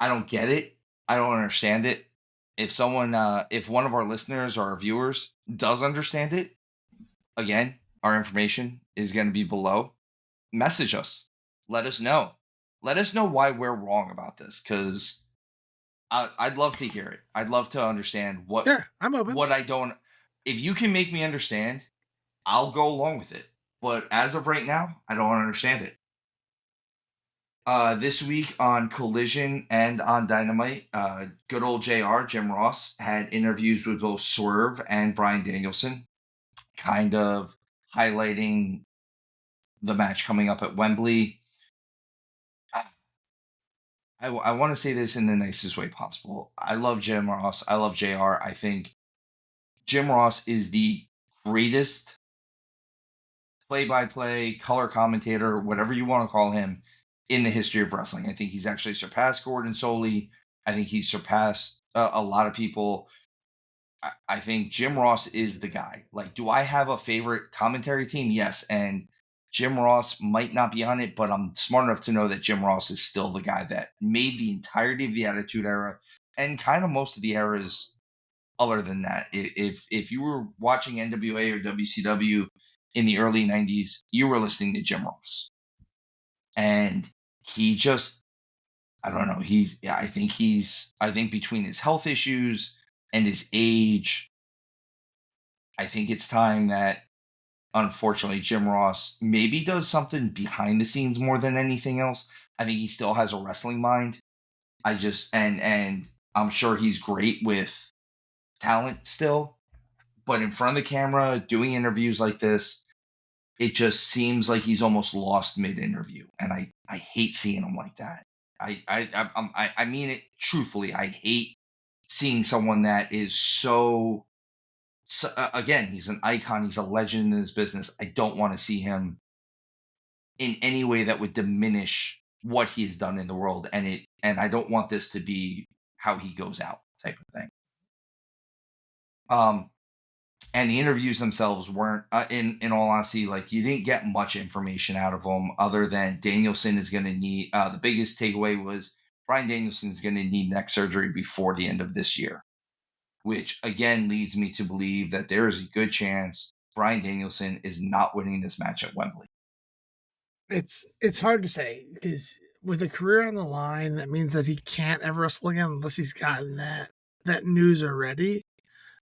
don't get it. I don't understand it. If one of our listeners or our viewers does understand it, again, our information is going to be below. Message us. Let us know. Let us know why we're wrong about this, because I'd love to hear it. I'd love to understand what. Yeah, I'm open. What I don't. If you can make me understand, I'll go along with it. But as of right now, I don't understand it. This week on Collision and on Dynamite, good old JR, Jim Ross, had interviews with both Swerve and Bryan Danielson, kind of highlighting the match coming up at Wembley. I want to say this in the nicest way possible. I love Jim Ross. I love JR. I think Jim Ross is the greatest play-by-play, color commentator, whatever you want to call him, in the history of wrestling. I think he's actually surpassed Gordon Soley. I think he's surpassed a lot of people. I think Jim Ross is the guy. Like, do I have a favorite commentary team? Yes, and Jim Ross might not be on it, but I'm smart enough to know that Jim Ross is still the guy that made the entirety of the Attitude Era and kind of most of the eras other than that. If you were watching NWA or WCW in the early 90s, you were listening to Jim Ross. And he just, I don't know, I think between his health issues and his age, I think it's time that unfortunately Jim Ross maybe does something behind the scenes more than anything else. I think he still has a wrestling mind. And I'm sure he's great with talent still, but in front of the camera doing interviews like this, it just seems like he's almost lost mid-interview, and I hate seeing him like that. I mean it truthfully. I hate seeing someone that is again, he's an icon, he's a legend in this business. I don't want to see him in any way that would diminish what he's done in the world, and I don't want this to be how he goes out type of thing. And the interviews themselves weren't, in all honesty, like, you didn't get much information out of them other than Danielson is going to need, the biggest takeaway was Bryan Danielson is going to need neck surgery before the end of this year, which again leads me to believe that there is a good chance Bryan Danielson is not winning this match at Wembley. It's hard to say because with a career on the line, that means that he can't ever wrestle again unless he's gotten that news already.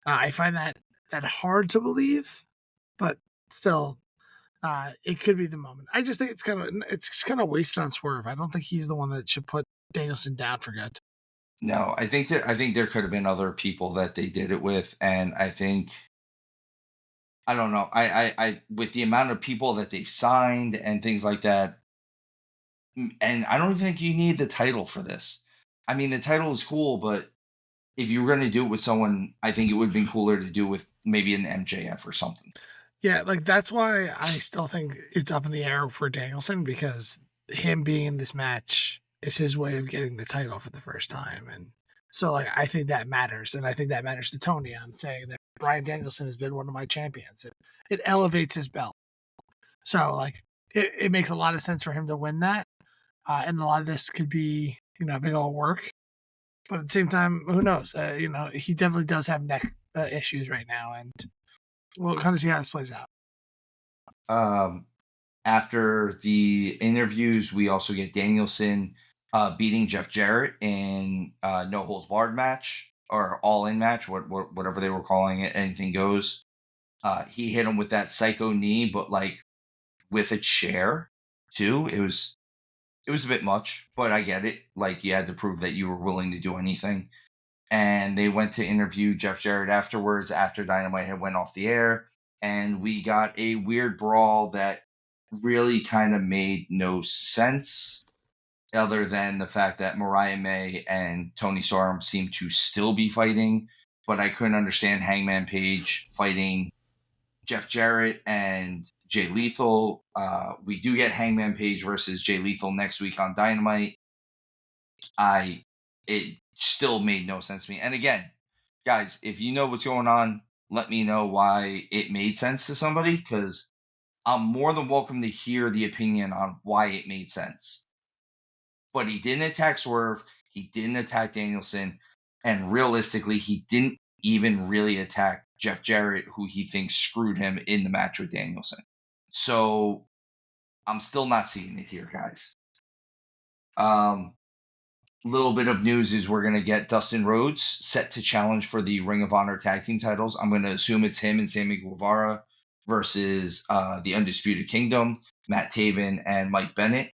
I find that hard to believe, but still, it could be the moment. I just think it's kind of wasted on Swerve. I don't think he's the one that should put Danielson down for good. No, I think there could have been other people that they did it with, and I think I don't know. I with the amount of people that they've signed and things like that, and I don't even think you need the title for this. I mean, the title is cool, but if you were going to do it with someone, I think it would have been cooler to do with maybe an MJF or something. Yeah, like that's why I still think it's up in the air for Danielson because him being in this match is his way of getting the title for the first time. And so like I think that matters. And I think that matters to Tony on saying that Bryan Danielson has been one of my champions. It elevates his belt. So like it makes a lot of sense for him to win that. And a lot of this could be, big old work. But at the same time, who knows? He definitely does have neck issues right now, and we'll kind of see how this plays out. After the interviews, we also get Danielson beating Jeff Jarrett in no holds barred match or all in match, whatever they were calling it. Anything goes. He hit him with that psycho knee, but like with a chair too. It was a bit much, but I get it. Like, you had to prove that you were willing to do anything. And they went to interview Jeff Jarrett afterwards, after Dynamite had went off the air, and we got a weird brawl that really kind of made no sense, other than the fact that Mariah May and Tony Storm seemed to still be fighting, but I couldn't understand Hangman Page fighting Jeff Jarrett and Jay Lethal. We do get Hangman Page versus Jay Lethal next week on Dynamite. It still made no sense to me. And again, guys, if you know what's going on, let me know why it made sense to somebody, because I'm more than welcome to hear the opinion on why it made sense. But he didn't attack Swerve. He didn't attack Danielson. And realistically, he didn't even really attack Jeff Jarrett, who he thinks screwed him in the match with Danielson. So I'm still not seeing it here, guys. Little bit of news is we're going to get Dustin Rhodes set to challenge for the Ring of Honor tag team titles. I'm going to assume it's him and Sammy Guevara versus the Undisputed Kingdom, Matt Taven and Mike Bennett.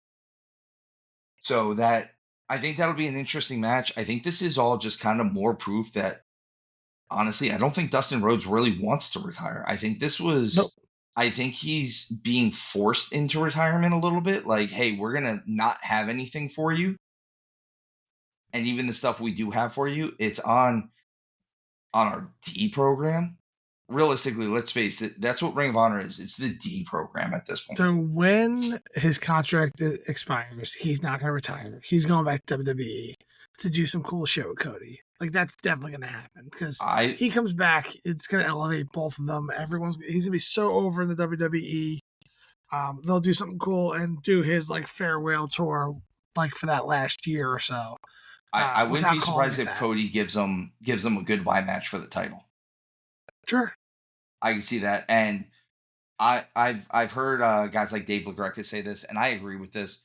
So that I think that'll be an interesting match. I think this is all just kind of more proof that honestly, I don't think Dustin Rhodes really wants to retire. I think Nope. I think he's being forced into retirement a little bit. Like, hey, we're gonna not have anything for you, and even the stuff we do have for you, it's on our D program. Realistically, let's face it, that's what Ring of Honor is. It's the D program at this point. So when his contract expires, he's not going to retire. He's going back to WWE to do some cool shit with Cody. Like that's definitely going to happen because I he comes back. It's going to elevate both of them. He's going to be so over in the WWE. They'll do something cool and do his like farewell tour, like for that last year or so. I wouldn't Without be calling surprised it if that. Cody gives them a goodbye match for the title. Sure. I can see that, and I've heard guys like Dave LaGreca say this, and I agree with this.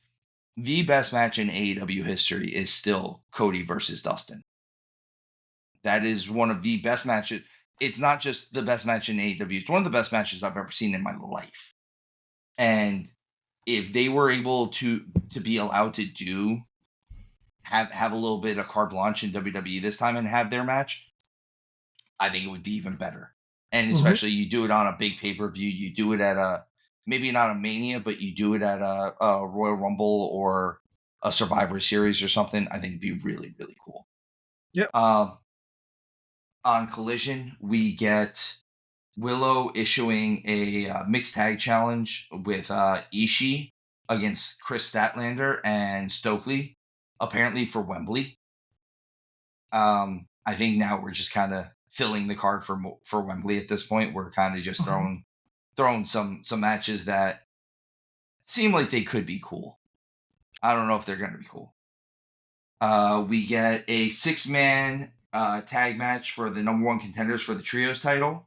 The best match in AEW history is still Cody versus Dustin. That is one of the best matches. It's not just the best match in AEW; it's one of the best matches I've ever seen in my life. And if they were able to be allowed to do have a little bit of carte blanche in WWE this time and have their match, I think it would be even better. And especially you do it on a big pay-per-view, you do it at a maybe not a Mania, but you do it at a Royal Rumble or a Survivor Series or something. I think it'd be really, really cool. Yep. On Collision, we get Willow issuing a mixed tag challenge with Ishii against Chris Statlander and Stokely, apparently for Wembley. I think now we're just kind of filling the card for Wembley at this point. We're kind of just throwing some matches that seem like they could be cool. I don't know if they're going to be cool. We get a 6-man tag match for the number 1 contenders for the trios title.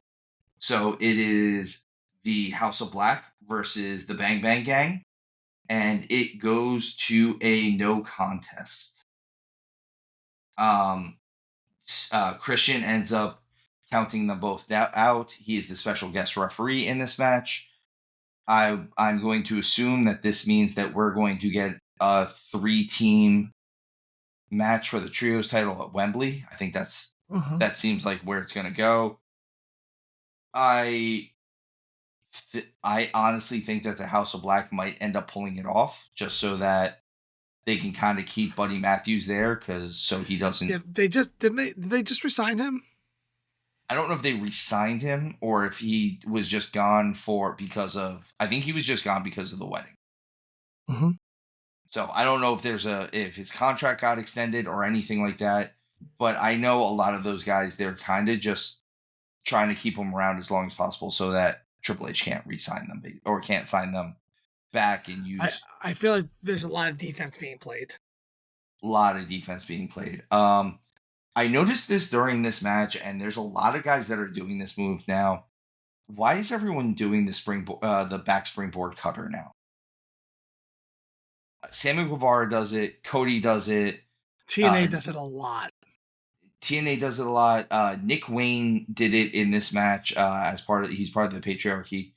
So it is the House of Black versus the Bang Bang Gang, and it goes to a no contest. Christian ends up counting them both out. He is the special guest referee in this match. I'm going to assume that this means that we're going to get a 3-team match for the trios title at Wembley. I think that seems like where it's going to go. I honestly think that the House of Black might end up pulling it off just so that they can kind of keep Buddy Matthews there so he doesn't. Yeah, did they just resign him? I don't know if they re-signed him or if he was just gone I think he was just gone because of the wedding. Mm-hmm. So I don't know if his contract got extended or anything like that, but I know a lot of those guys, they're kind of just trying to keep them around as long as possible so that Triple H can't re-sign them or can't sign them back and use. I feel like there's a lot of defense being played. A lot of defense being played. I noticed this during this match, and there's a lot of guys that are doing this move now. Why is everyone doing the back springboard cutter now? Sammy Guevara does it. Cody does it. TNA does it a lot. TNA does it a lot. Nick Wayne did it in this match he's part of the patriarchy.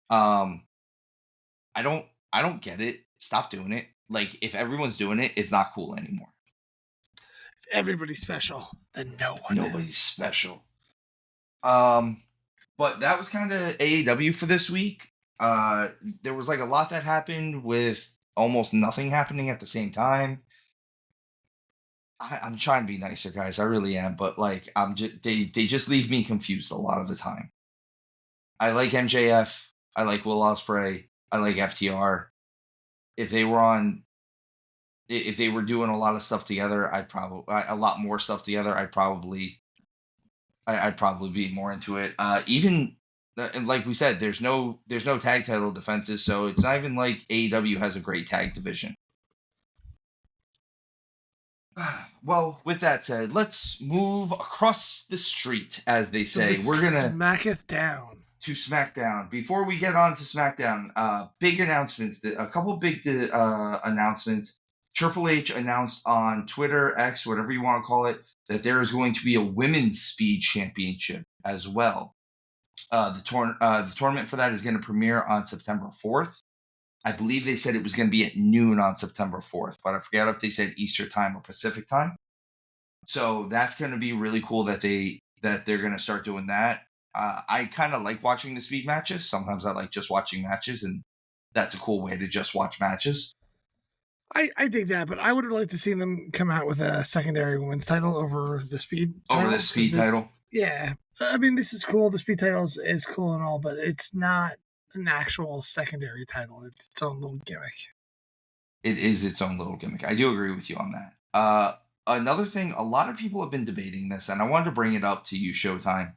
I don't get it. Stop doing it. Like if everyone's doing it, it's not cool anymore. If everybody's special, then nobody's special. But that was kind of AEW for this week. There was like a lot that happened with almost nothing happening at the same time. I'm trying to be nicer, guys. I really am, but like they just leave me confused a lot of the time. I like MJF. I like Will Ospreay. I like FTR. If they were doing a lot of stuff together, a lot more stuff together, I'd probably be more into it. Even like we said, there's no tag title defenses, so it's not even like AEW has a great tag division. Well, with that said, let's move across the street, as they say. We're gonna smacketh down to SmackDown. Before we get on to SmackDown, big announcements. A couple big announcements. Triple H announced on Twitter, X, whatever you want to call it, that there is going to be a women's speed championship as well. The tournament for that is going to premiere on September 4th. I believe they said it was going to be at noon on September 4th, but I forget if they said Eastern time or Pacific time. So that's going to be really cool that they're going to start doing that. I kind of like watching the speed matches. Sometimes I like just watching matches, and that's a cool way to just watch matches. I dig that, but I would have liked to see them come out with a secondary women's title over the speed Over title. the speed title. Yeah. I mean, this is cool. The speed title is cool and all, but it's not an actual secondary title. It's its own little gimmick. It is its own little gimmick. I do agree with you on that. Another thing, a lot of people have been debating this, and I wanted to bring it up to you, Showtime,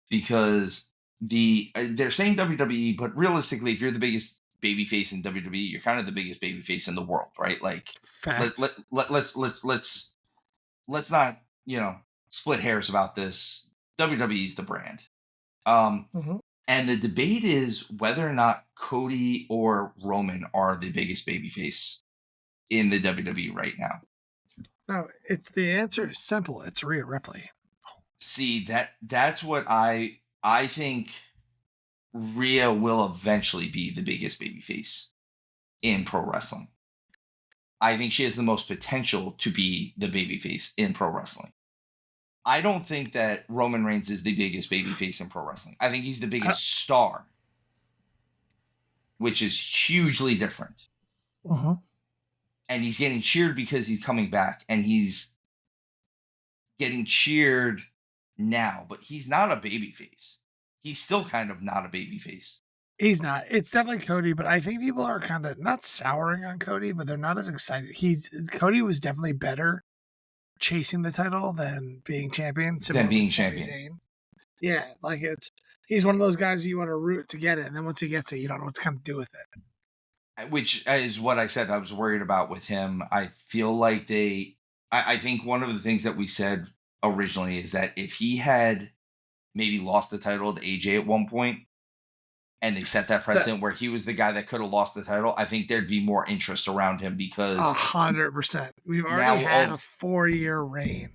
because they're saying WWE, but realistically, if you're the biggest babyface in WWE, you're kind of the biggest babyface in the world, right? Like, Fact. let's not split hairs about this. WWE's the brand. Mhm. And the debate is whether or not Cody or Roman are the biggest babyface in the WWE right now. No, the answer is simple. It's Rhea Ripley. See, that's what I think Rhea will eventually be the biggest babyface in pro wrestling. I think she has the most potential to be the babyface in pro wrestling. I don't think that Roman Reigns is the biggest babyface in pro wrestling. I think he's the biggest star, which is hugely different. Uh-huh. And he's getting cheered because he's coming back, and he's getting cheered now, but he's not a babyface. He's still kind of not a babyface. He's not. It's definitely Cody, but I think people are kind of not souring on Cody, but they're not as excited. Cody was definitely better chasing the title than being champion. Than being champion. Yeah, like he's one of those guys you want to root to get it, and then once he gets it, you don't know what to kind of do with it. Which is what I said I was worried about with him. I feel like I think one of the things that we said originally is that if he had maybe lost the title to AJ at one point, and they set that precedent where he was the guy that could have lost the title, I think there'd be more interest around him because 100%. We've already had a 4-year reign.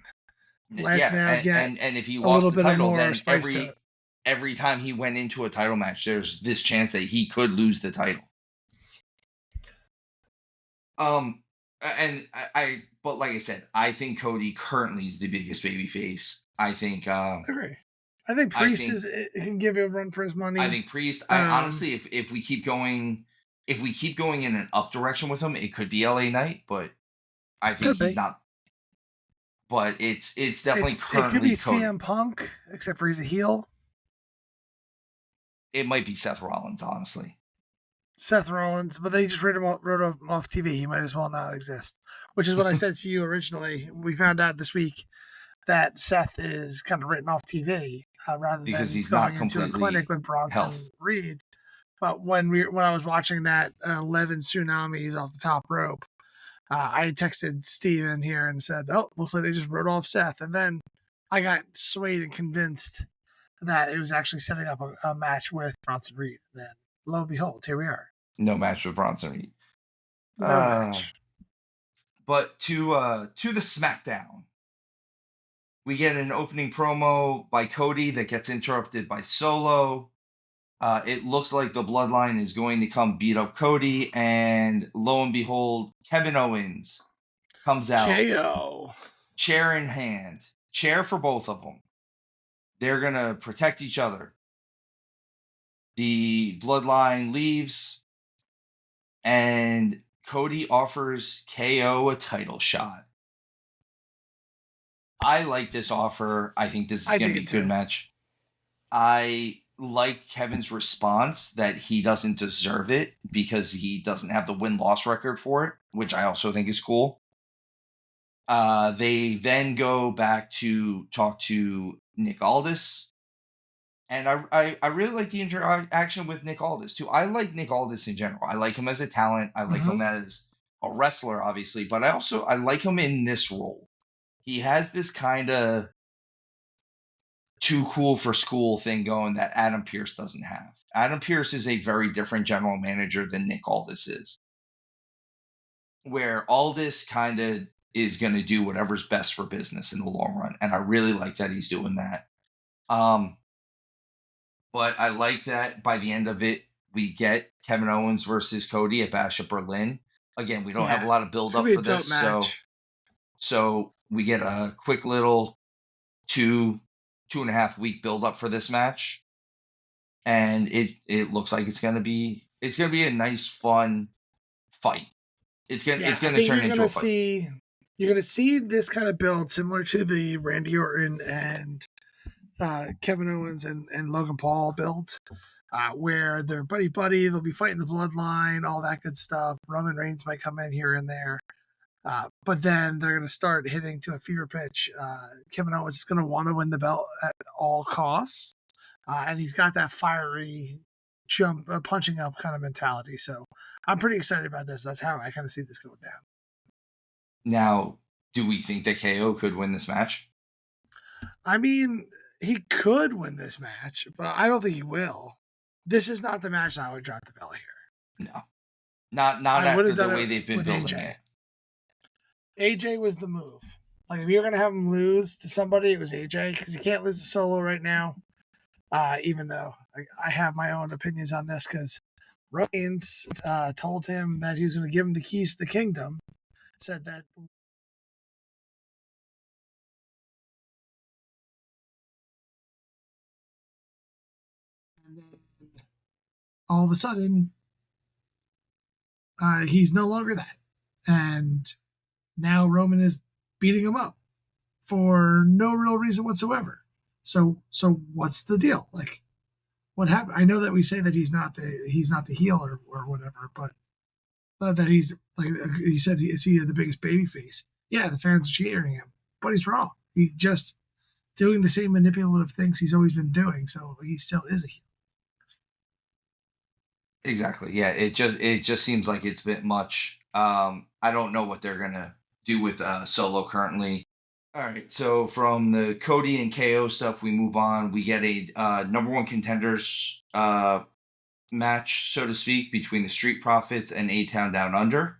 Let's now get and if he a lost little the bit title, more then spice to it. every time he went into a title match, there's this chance that he could lose the title. But like I said, I think Cody currently is the biggest babyface. I think. Agree. I think Priest can give you a run for his money. I think Priest. Honestly, if we keep going in an up direction with him, it could be LA Knight, but I think he's not. But it's definitely currently. It could be Cody. CM Punk, except for he's a heel. It might be Seth Rollins, honestly. Seth Rollins, but they just wrote him off TV. He might as well not exist. Which is what I said to you originally. We found out this week that Seth is kind of written off TV rather because than he's going not into a clinic with Bronson Reed. But when I was watching that 11 tsunamis off the top rope, I texted Steven here and said, "Oh, looks like they just wrote off Seth." And then I got swayed and convinced that it was actually setting up a match with Bronson Reed. And then lo and behold, here we are. No match with Bronson Reed. No match. But to the SmackDown, we get an opening promo by Cody that gets interrupted by Solo. It looks like the Bloodline is going to come beat up Cody, and lo and behold, Kevin Owens comes out. KO. Chair in hand. Chair for both of them. They're going to protect each other. The Bloodline leaves, and Cody offers KO a title shot. I like this offer. I think this is going to be a good match. I like Kevin's response that he doesn't deserve it because he doesn't have the win-loss record for it, which I also think is cool. They then go back to talk to Nick Aldis. And I really like the interaction with Nick Aldis, too. I like Nick Aldis in general. I like him as a talent. I like him as a wrestler, obviously. But I like him in this role. He has this kind of too cool for school thing going that Adam Pearce doesn't have. Adam Pearce is a very different general manager than Nick Aldis is. Where Aldis kind of is going to do whatever's best for business in the long run. And I really like that he's doing that. But I like that by the end of it, we get Kevin Owens versus Cody at Bash at Berlin. Again, we don't have a Yeah. lot of It's build gonna up be a for dope this, match. so we get a quick little 2.5 week build up for this match, and it looks like it's gonna be a nice fun fight. Yeah, It's I gonna think turn into a fight. you're gonna see this kind of build similar to the Randy Orton and Kevin Owens and Logan Paul build, where they're buddy buddy. They'll be fighting the bloodline, all that good stuff. Roman Reigns might come in here and there, but then they're going to start hitting to a fever pitch. Kevin Owens is going to want to win the belt at all costs, and he's got that fiery punching up kind of mentality. So I'm pretty excited about this. That's how I kind of see this going down. Now, do we think that KO could win this match? I mean, he could win this match, but I don't think he will. This is not the match I would drop the belt here. No, not I would after have the done way it they've been with building AJ. it. AJ was the move. Like, if you're going to have him lose to somebody, it was AJ, because he can't lose to Solo right now. Even though I have my own opinions on this, because Reigns told him that he was going to give him the keys to the kingdom. Said that. And then all of a sudden, he's no longer that. And now Roman is beating him up for no real reason whatsoever. So what's the deal? Like, what happened? I know that we say that he's not the heel or whatever, but that he's, like you said, is he the biggest baby face? Yeah, the fans are cheering him, but he's wrong. He's just doing the same manipulative things he's always been doing, so he still is a heel. Exactly. Yeah. It just seems like it's a bit much. I don't know what they're gonna do with Solo currently. All right. So from the Cody and KO stuff, we move on. We get a number one contenders match, so to speak, between the Street Profits and A-Town Down Under.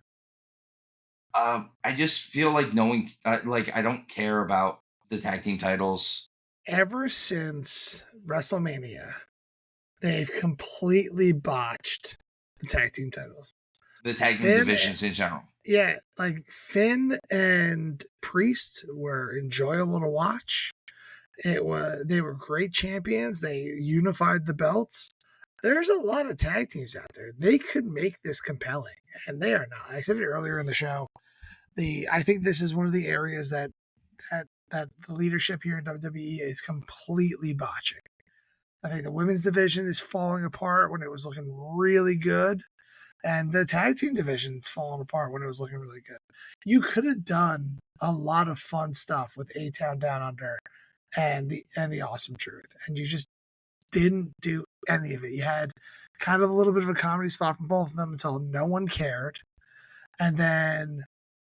I just feel like knowing, like, I don't care about the tag team titles. Ever since WrestleMania, they've completely botched the tag team titles. The tag team divisions in general. Yeah, like Finn and Priest were enjoyable to watch. They were great champions. They unified the belts. There's a lot of tag teams out there. They could make this compelling, and they are not. I said it earlier in the show. I think this is one of the areas that the leadership here in WWE is completely botching. I think the women's division is falling apart when it was looking really good, and the tag team division's falling apart when it was looking really good. You could have done a lot of fun stuff with A-Town Down Under and the Awesome Truth, and you just didn't do any of it. You had kind of a little bit of a comedy spot from both of them until no one cared, and then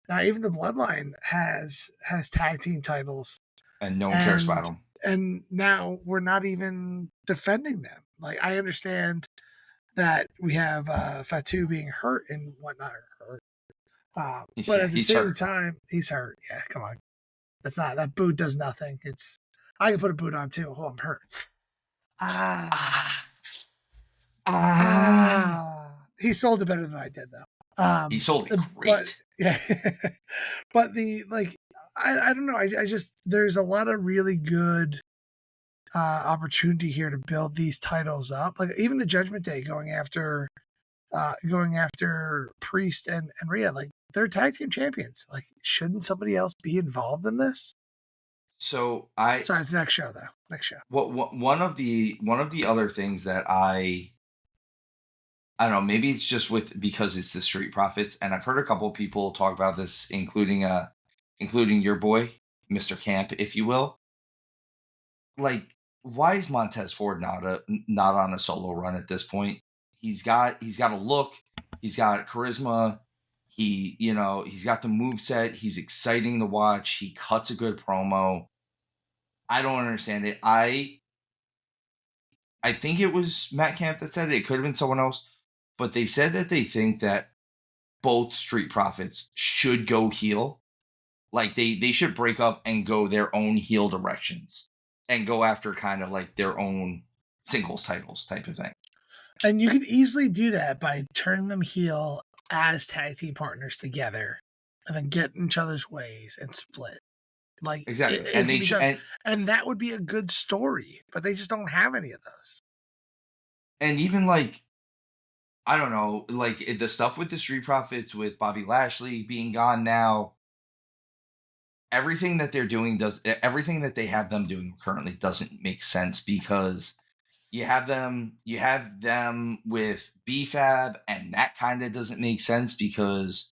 now even the Bloodline has tag team titles, and no one cares about them. And now we're not even defending them. Like, I understand that we have Fatu being hurt and whatnot, but at the same time, he's hurt. Yeah, come on, that boot does nothing. I can put a boot on too. Oh, I'm hurt. He sold it better than I did, though. He sold it great. But, yeah, but I don't know. I just, there's a lot of really good opportunity here to build these titles up. Like, even the Judgment Day going after Priest and Rhea, like, they're tag team champions. Like, shouldn't somebody else be involved in this? So it's next show though. Next show. One of the other things that I don't know, maybe it's just because it's the Street Profits, and I've heard a couple of people talk about this, including your boy, Mr. Camp, if you will. Like, why is Montez Ford not on a solo run at this point? He's got a look, he's got charisma, he's got the moveset, he's exciting to watch, he cuts a good promo. I don't understand it. I think it was Matt Camp that said it. It could have been someone else, but they said that they think that both Street Profits should go heel. Like, they should break up and go their own heel directions and go after kind of like their own singles titles type of thing. And you could easily do that by turning them heel as tag team partners together, and then get in each other's ways and split. Like Exactly. it And can they be ch- done, and that would be a good story. But they just don't have any of those. and even like I don't know, like the stuff with the Street Profits with Bobby Lashley being gone now, everything that they have them doing currently doesn't make sense because you have them with BFAB, and that kind of doesn't make sense because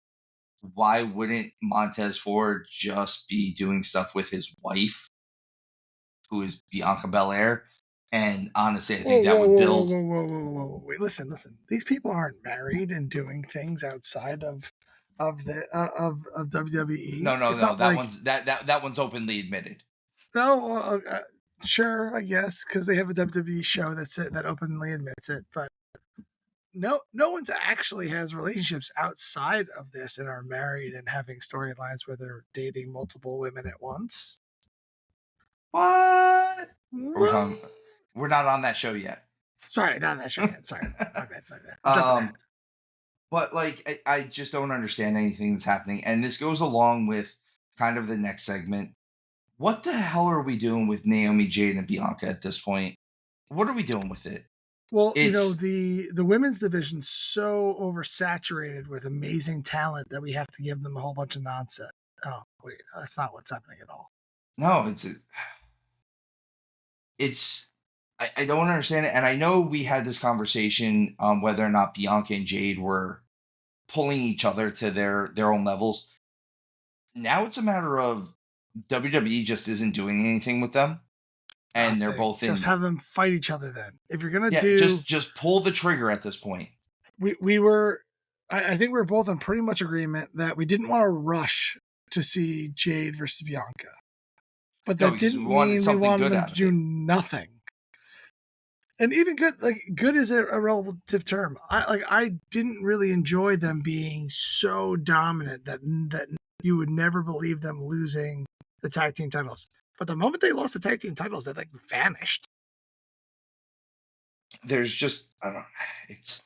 why wouldn't Montez Ford just be doing stuff with his wife, who is Bianca Belair? And honestly, I Whoa, think that whoa, would whoa, whoa, build. whoa, whoa, whoa, whoa! Wait, listen, listen. These people aren't married and doing things outside of WWE. No, no, It's no. not That like one's that one's openly admitted. no. Sure, I guess because they have a WWE show that openly admits it, but no one's actually has relationships outside of this and are married and having storylines where they're dating multiple women at once. What? Are we What? talking? We're not on that show yet. Sorry, not that show yet. Sorry, my bad, my bad. I'm jumping ahead. um, but like I just don't understand anything that's happening, and this goes along with kind of the next segment. What the hell are we doing with Naomi, Jade, and Bianca at this point? What are we doing with it? Well, It's the women's division's so oversaturated with amazing talent that we have to give them a whole bunch of nonsense. Oh, wait, that's not what's happening at all. no, it's I don't understand it, and I know we had this conversation on whether or not Bianca and Jade were pulling each other to their own levels. Now it's a matter of WWE just isn't doing anything with them, and they're Nothing. both Just in. have them fight each other then. If you're gonna Yeah, do, just pull the trigger at this point. we were, I think we were both in pretty much agreement that we didn't want to rush to see Jade versus Bianca, but No, that because we didn't wanted mean we something wanted good them out to of do it. nothing. And even good, like good is a relative term. I didn't really enjoy them being so dominant that you would never believe them losing the tag team titles. But the moment they lost the tag team titles, they like vanished. There's just I don't know. It's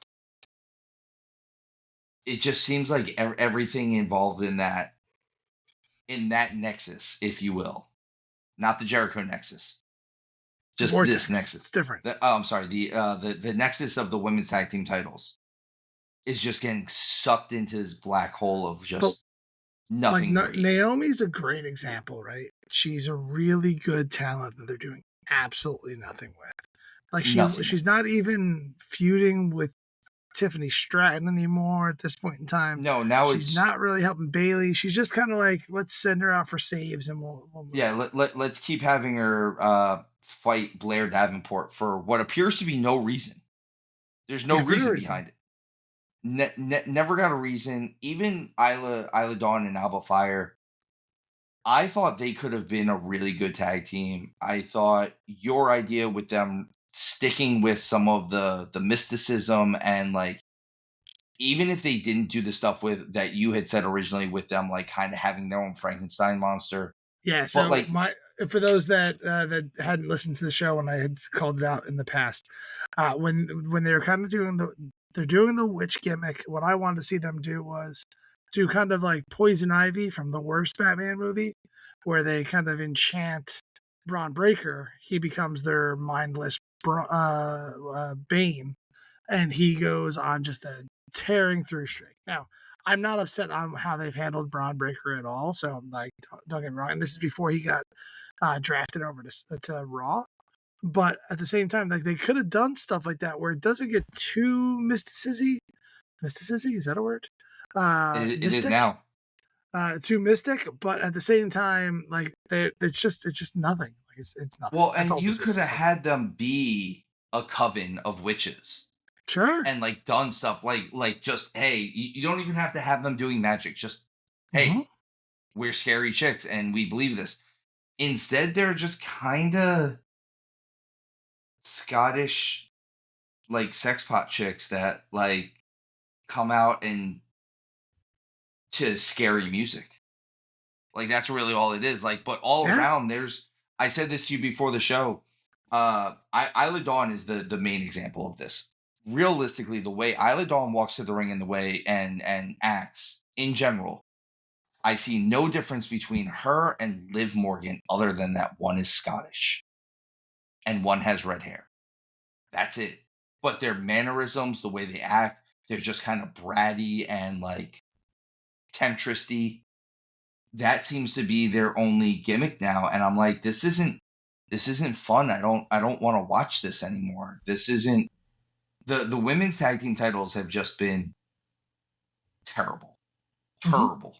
it just seems like everything involved in that nexus, if you will, not the Jericho nexus, just this Vortex. nexus. It's different. I'm sorry, the nexus of the women's tag team titles is just getting sucked into this black hole of But just like nothing great. Naomi's a great example, right? She's a really good talent that they're doing absolutely nothing with. Like Nothing with. she's not even feuding with Tiffany Stratton anymore at this point in time. No, now She's it's not really helping Bailey. She's just kind of like, let's send her out for saves and we'll move yeah. on. Let's keep having her fight Blair Davenport for what appears to be no reason. There's no Yeah, for no reason reason. behind it. Never got a reason. Even Isla Dawn and Alba Fire, I thought they could have been a really good tag team. I thought your idea with them sticking with some of the mysticism and like even if they didn't do the stuff with that you had said originally with them like kind of having their own Frankenstein monster, Yeah. but So like my for those that hadn't listened to the show when I had called it out in the past, when they're kind of doing they're doing the witch gimmick. What I wanted to see them do was do kind of like Poison Ivy from the worst Batman movie, where they kind of enchant Braun Breaker. He becomes their mindless Bane, and he goes on just a tearing through streak. Now, I'm not upset on how they've handled Braun Breaker at all. So, like, don't get me wrong. And this is before he got drafted over to Raw. But at the same time, like they could have done stuff like that where it doesn't get too mysticisy. Mysticisy, is that a word? it is Mystic. now. Too mystic, but at the same time, like it's just nothing. Like it's nothing. Well, That's and all you this could have is. had them be a coven of witches Sure. and like done stuff like just hey, you don't even have to have them doing magic. Just Mm-hmm. hey, we're scary chicks and we believe this. Instead, they're just kind of Scottish like sex pot chicks that like come out and to scary music. Like that's really all it is. Like, but all Yeah. around there's I said this to you before the show. Isla Dawn is the main example of this. realistically, the way Isla Dawn walks to the ring and the way and acts in general, I see no difference between her and Liv Morgan other than that one is Scottish and one has red hair. That's it. But their mannerisms, the way they act, they're just kind of bratty and like temptressy. That seems to be their only gimmick now. And I'm like, this isn't fun. I don't want to watch this anymore. This isn't the women's tag team titles have just been terrible. Mhm. Terrible.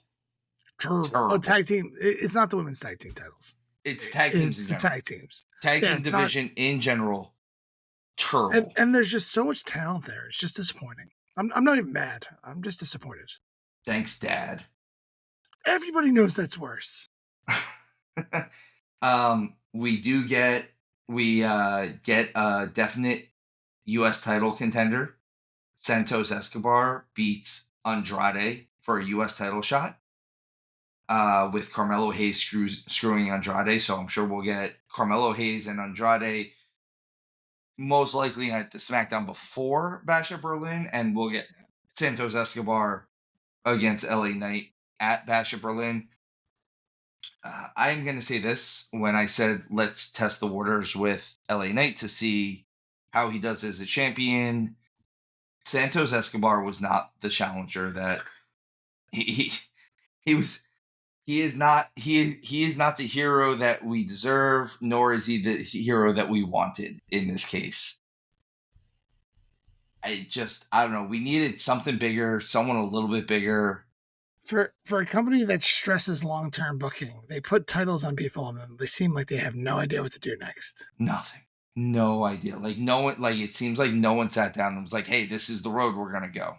Terrible. Oh, Terrible. tag team. It's not the women's tag team titles. It's tag teams It's in the general. tag teams. Tag Yeah, team it's not- division in general, terrible. And there's just so much talent there. It's just disappointing. I'm not even mad. I'm just disappointed. Thanks, Dad. Everybody knows that's worse. We get a definite U.S. title contender. Santos Escobar beats Andrade for a U.S. title shot. With Carmelo Hayes screwing Andrade, so I'm sure we'll get Carmelo Hayes and Andrade most likely at the SmackDown before Bash at Berlin, and we'll get Santos Escobar against LA Knight at Bash at Berlin. I'm going to say this when I said let's test the waters with LA Knight to see how he does as a champion. Santos Escobar was not the challenger that he was. He is not the hero that we deserve, nor is he the hero that we wanted in this case. I don't know. We needed something bigger, someone a little bit bigger. For a company that stresses long-term booking, they put titles on people and they seem like they have no idea what to do next. Nothing. No idea. Like no one. Like it seems like no one sat down and was like, "Hey, this is the road we're gonna go."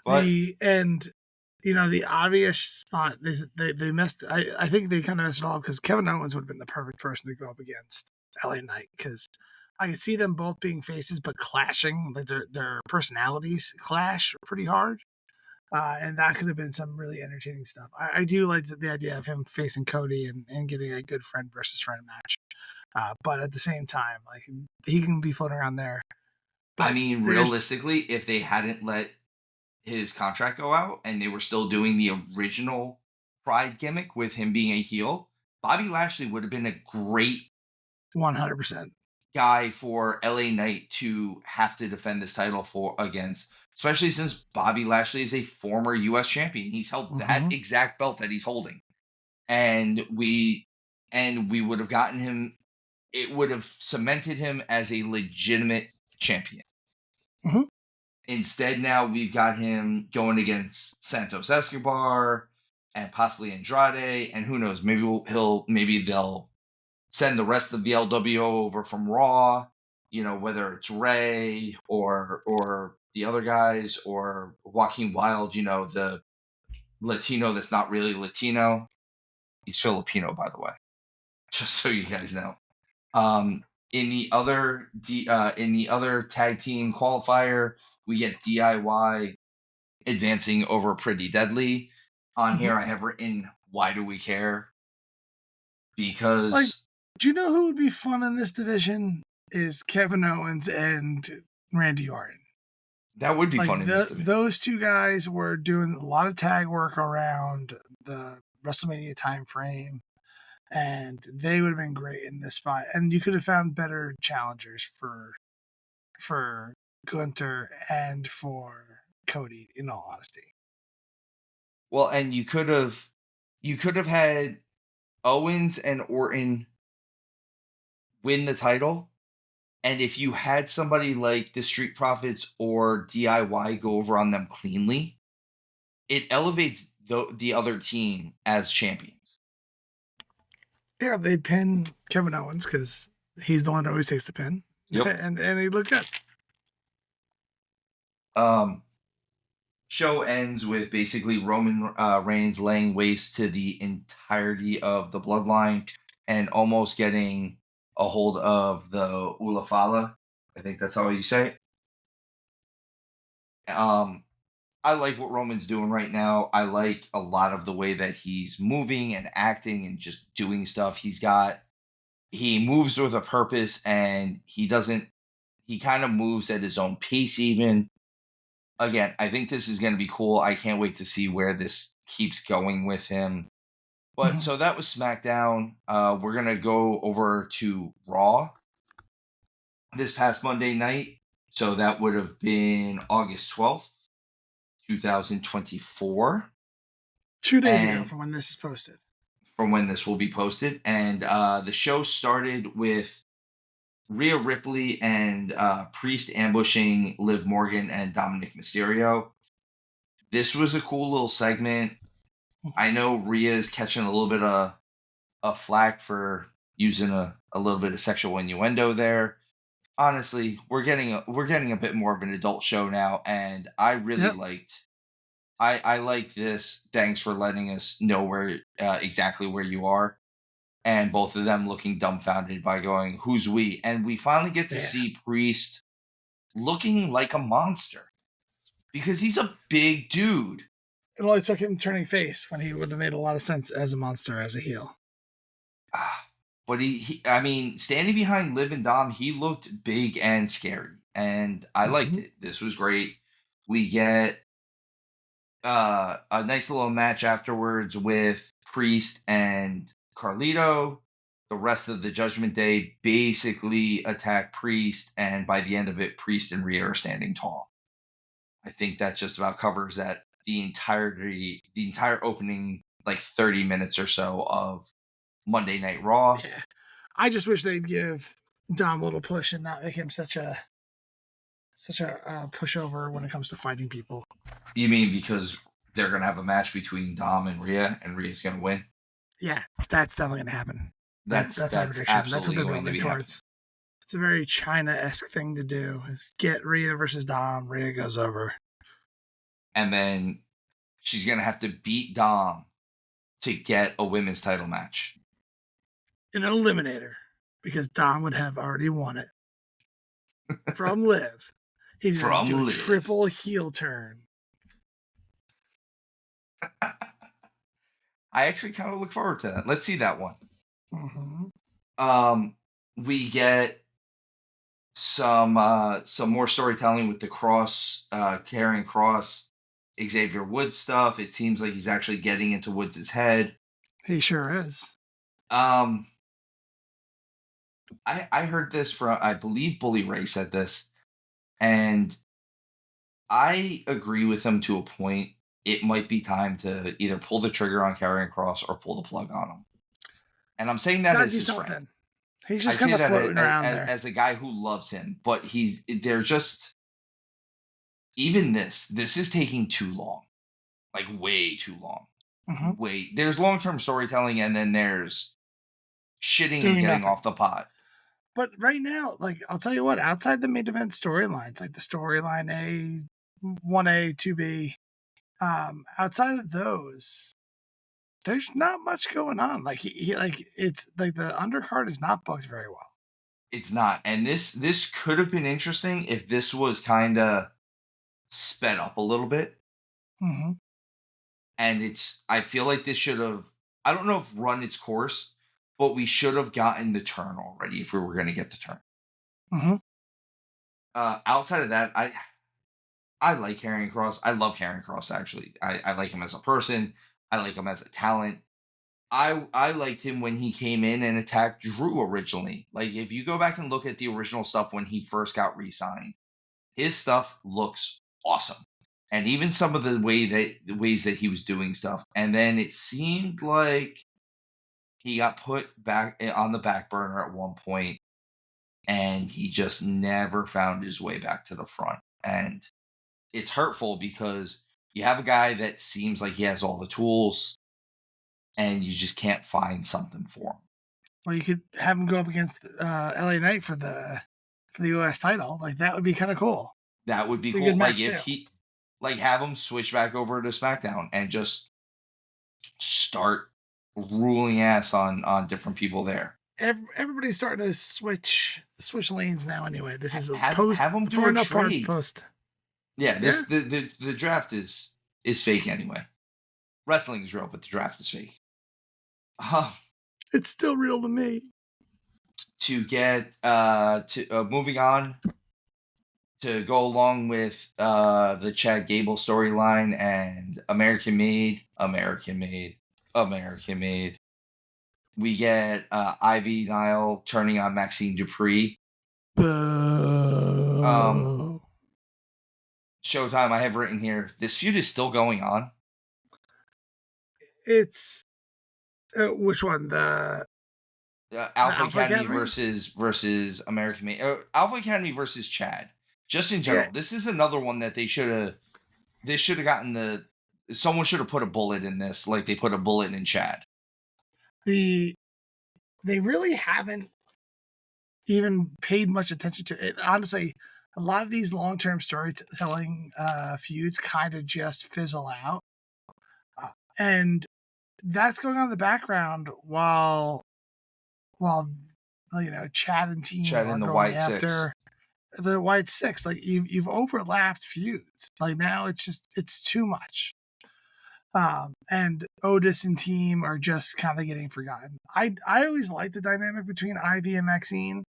But the obvious spot they messed. I think they kind of messed it all up because Kevin Owens would have been the perfect person to go up against LA Knight because I could see them both being faces but clashing. Like their personalities clash pretty hard. And that could have been some really entertaining stuff. I do like the idea of him facing Cody and getting a good friend versus friend match. But at the same time, like he can be floating around there. I mean, realistically, if they hadn't let his contract go out and they were still doing the original Pride gimmick with him being a heel, Bobby Lashley would have been a great 100% guy for LA Knight to have to defend this title for against, especially since Bobby Lashley is a former US champion. He's held that exact belt that he's holding. And we would have gotten him, it would have cemented him as a legitimate champion. Mm-hmm. Instead, now we've got him going against Santos Escobar and possibly Andrade, and who knows, maybe they'll send the rest of the LWO over from Raw, whether it's Ray or the other guys or Joaquin Wilde, the Latino that's not really Latino. He's Filipino, by the way, just so you guys know. In the other tag team qualifier, we get DIY advancing over Pretty Deadly. On here, I have written, "Why do we care?" Because do you know who would be fun in this division? Is Kevin Owens and Randy Orton. That would be fun in this division. Those two guys were doing a lot of tag work around the WrestleMania time frame, and they would have been great in this spot. And you could have found better challengers for Gunther and for Cody, in all honesty. Well, and you could have had Owens and Orton win the title, and if you had somebody like the Street Profits or DIY go over on them cleanly, it elevates the other team as champions. Yeah, they'd pin Kevin Owens because he's the one that always takes the pin. Yep. and he looked good. Show ends with basically Roman Reigns laying waste to the entirety of the bloodline and almost getting a hold of the Ulafala. I think that's how you say it. I like what Roman's doing right now. I like a lot of the way that he's moving and acting and just doing stuff. He moves with a purpose, and he doesn't He kind of moves at his own pace even. Again, I think this is going to be cool. I can't wait to see where this keeps going with him. But Mhm. so that was SmackDown. We're going to go over to Raw this past Monday night. So that would have been August 12th, 2024. 2 days ago And from when this is posted. from when this will be posted. And the show started with Rhea Ripley and Priest ambushing Liv Morgan and Dominic Mysterio. This was a cool little segment. I know Rhea is catching a little bit of flack for using a little bit of sexual innuendo there. Honestly, we're getting a bit more of an adult show now, and I really Yep. liked. I like this. Thanks for letting us know where exactly where you are, and both of them looking dumbfounded by going, "Who's we?" And we finally get to Yeah. see Priest looking like a monster because he's a big dude. It only took him turning face when he would have made a lot of sense as a monster, as a heel. But I mean, standing behind Liv and Dom, he looked big and scary, and I liked Mhm. it. This was great. We get a nice little match afterwards with Priest and Carlito. The rest of the Judgment Day basically attack Priest, and by the end of it, Priest and Rhea are standing tall. I think that just about covers that the entire opening, like 30 minutes or so of Monday Night Raw. Yeah. I just wish they'd give Dom a little push and not make him such a pushover when it comes to fighting people. You mean because they're gonna have a match between Dom and Rhea's gonna win? Yeah, that's definitely gonna happen. That's my That's prediction. That's what absolutely they're going to building be happening. towards. It's a very China-esque thing to do. Is get Rhea versus Dom. Rhea goes over. And then she's gonna have to beat Dom to get a women's title match. In an eliminator, because Dom would have already won it. From Liv. He's gonna do From a Liv. triple heel turn. I actually kind of look forward to that. Let's see that one. Mm-hmm. We get some more storytelling with the carrying cross Xavier Woods stuff. It seems like he's actually getting into Woods' head. He sure is. I heard this from, I believe Bully Ray said this, and I agree with him to a point. It might be time to either pull the trigger on Karrion Cross or pull the plug on him. And I'm saying that Gotta as do his friend. something. He's I just say kind of that floating around there. as a guy who loves him, but they're just, even this is taking too long, like way too long. Mm-hmm. There's long-term storytelling, and then there's shitting Doing and getting nothing. off the pot. But right now, like I'll tell you what, outside the main event storylines, like the storyline A, 1A, 2B, outside of those, there's not much going on. Like he like it's like the undercard is not booked very well. It's not, and this could have been interesting if this was kind of sped up a little bit. Mm-hmm. And I feel like this should have, I don't know if run its course, but we should have gotten the turn already if we were going to get the turn. Mm-hmm. Outside of that, I like Karrion Cross. I love Karrion Cross, actually. I like him as a person. I like him as a talent. I liked him when he came in and attacked Drew originally. Like, if you go back and look at the original stuff when he first got re-signed, his stuff looks awesome. And even some of the ways that he was doing stuff. And then it seemed like he got put back on the back burner at one point, and he just never found his way back to the front. And it's hurtful because you have a guy that seems like he has all the tools, and you just can't find something for him. Well, you could have him go up against LA Knight for the US title. Like that would be kind of cool. That would be Be a cool. good Like match if too. he, like have him switch back over to SmackDown and just start ruling ass on different people there. Everybody's starting to switch lanes now. Anyway, this is a Have post. have them do We're a in a part trade. post. Yeah, Yeah. The draft is fake anyway. Wrestling is real, but the draft is fake. It's still real to me. To get moving on, to go along with the Chad Gable storyline and American Made, American Made, American Made. We get Ivy Nile turning on Maxine Dupree. Um, Boo. Showtime, I have written here, this feud is still going on. It's which one? The Alpha Alpha Academy Academy? versus American Made. Alpha Academy versus Chad. Just in Yeah, general, this is another one that they should have. They should have gotten the. Someone should have put a bullet in this, like they put a bullet in Chad. they really haven't even paid much attention to it. Honestly, a lot of these long-term storytelling feuds kind of just fizzle out, and that's going on in the background while Chad and team Chad are in the going White Six. after the White Six. Like you've overlapped feuds. Like now it's too much. And Otis and team are just kind of getting forgotten. I always liked the dynamic between Ivy and Maxine.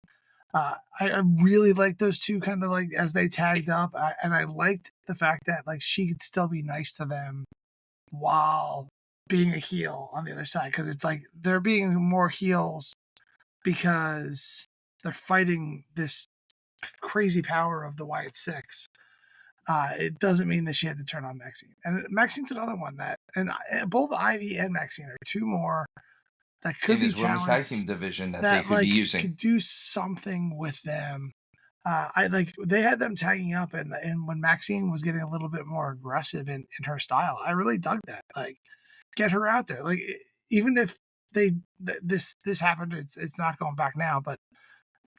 I really liked those two kind of like as they tagged up, and I liked the fact that like she could still be nice to them while being a heel on the other side, because it's like they're being more heels because they're fighting this crazy power of the Wyatt Six. It doesn't mean that she had to turn on Maxine, and Maxine's another one that, and both Ivy and Maxine are two more that could In be this women's tag talents team division that they that could be like using. could do something with them. I like they had them tagging up, and when Maxine was getting a little bit more aggressive in her style, I really dug that. Like, get her out there. Like, even if this happened, it's not going back now. But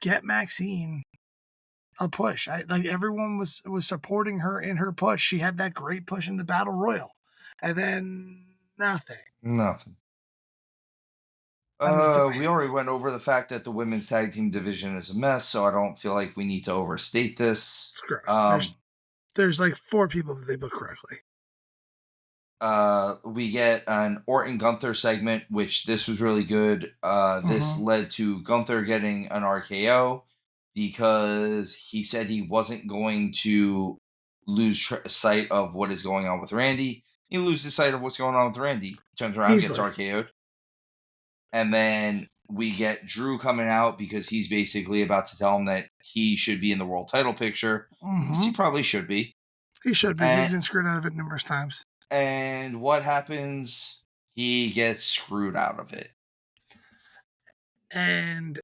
get Maxine a push. Like everyone was supporting her in her push. She had that great push in the Battle Royal, and then nothing. Nothing. And the We demands. already went over the fact that the women's tag team division is a mess, so I don't feel like we need to overstate this. It's gross. There's like 4 people that they book correctly. We get an Orton Gunther segment, which this was really good. This led to Gunther getting an RKO because he said he wasn't going to lose sight of what is going on with Randy. He loses sight of what's going on with Randy. Turns around, gets RKO'd. And then we get Drew coming out because he's basically about to tell him that he should be in the world title picture. He probably should be. He should be. He's been screwed out of it numerous times. And what happens? He gets screwed out of it. And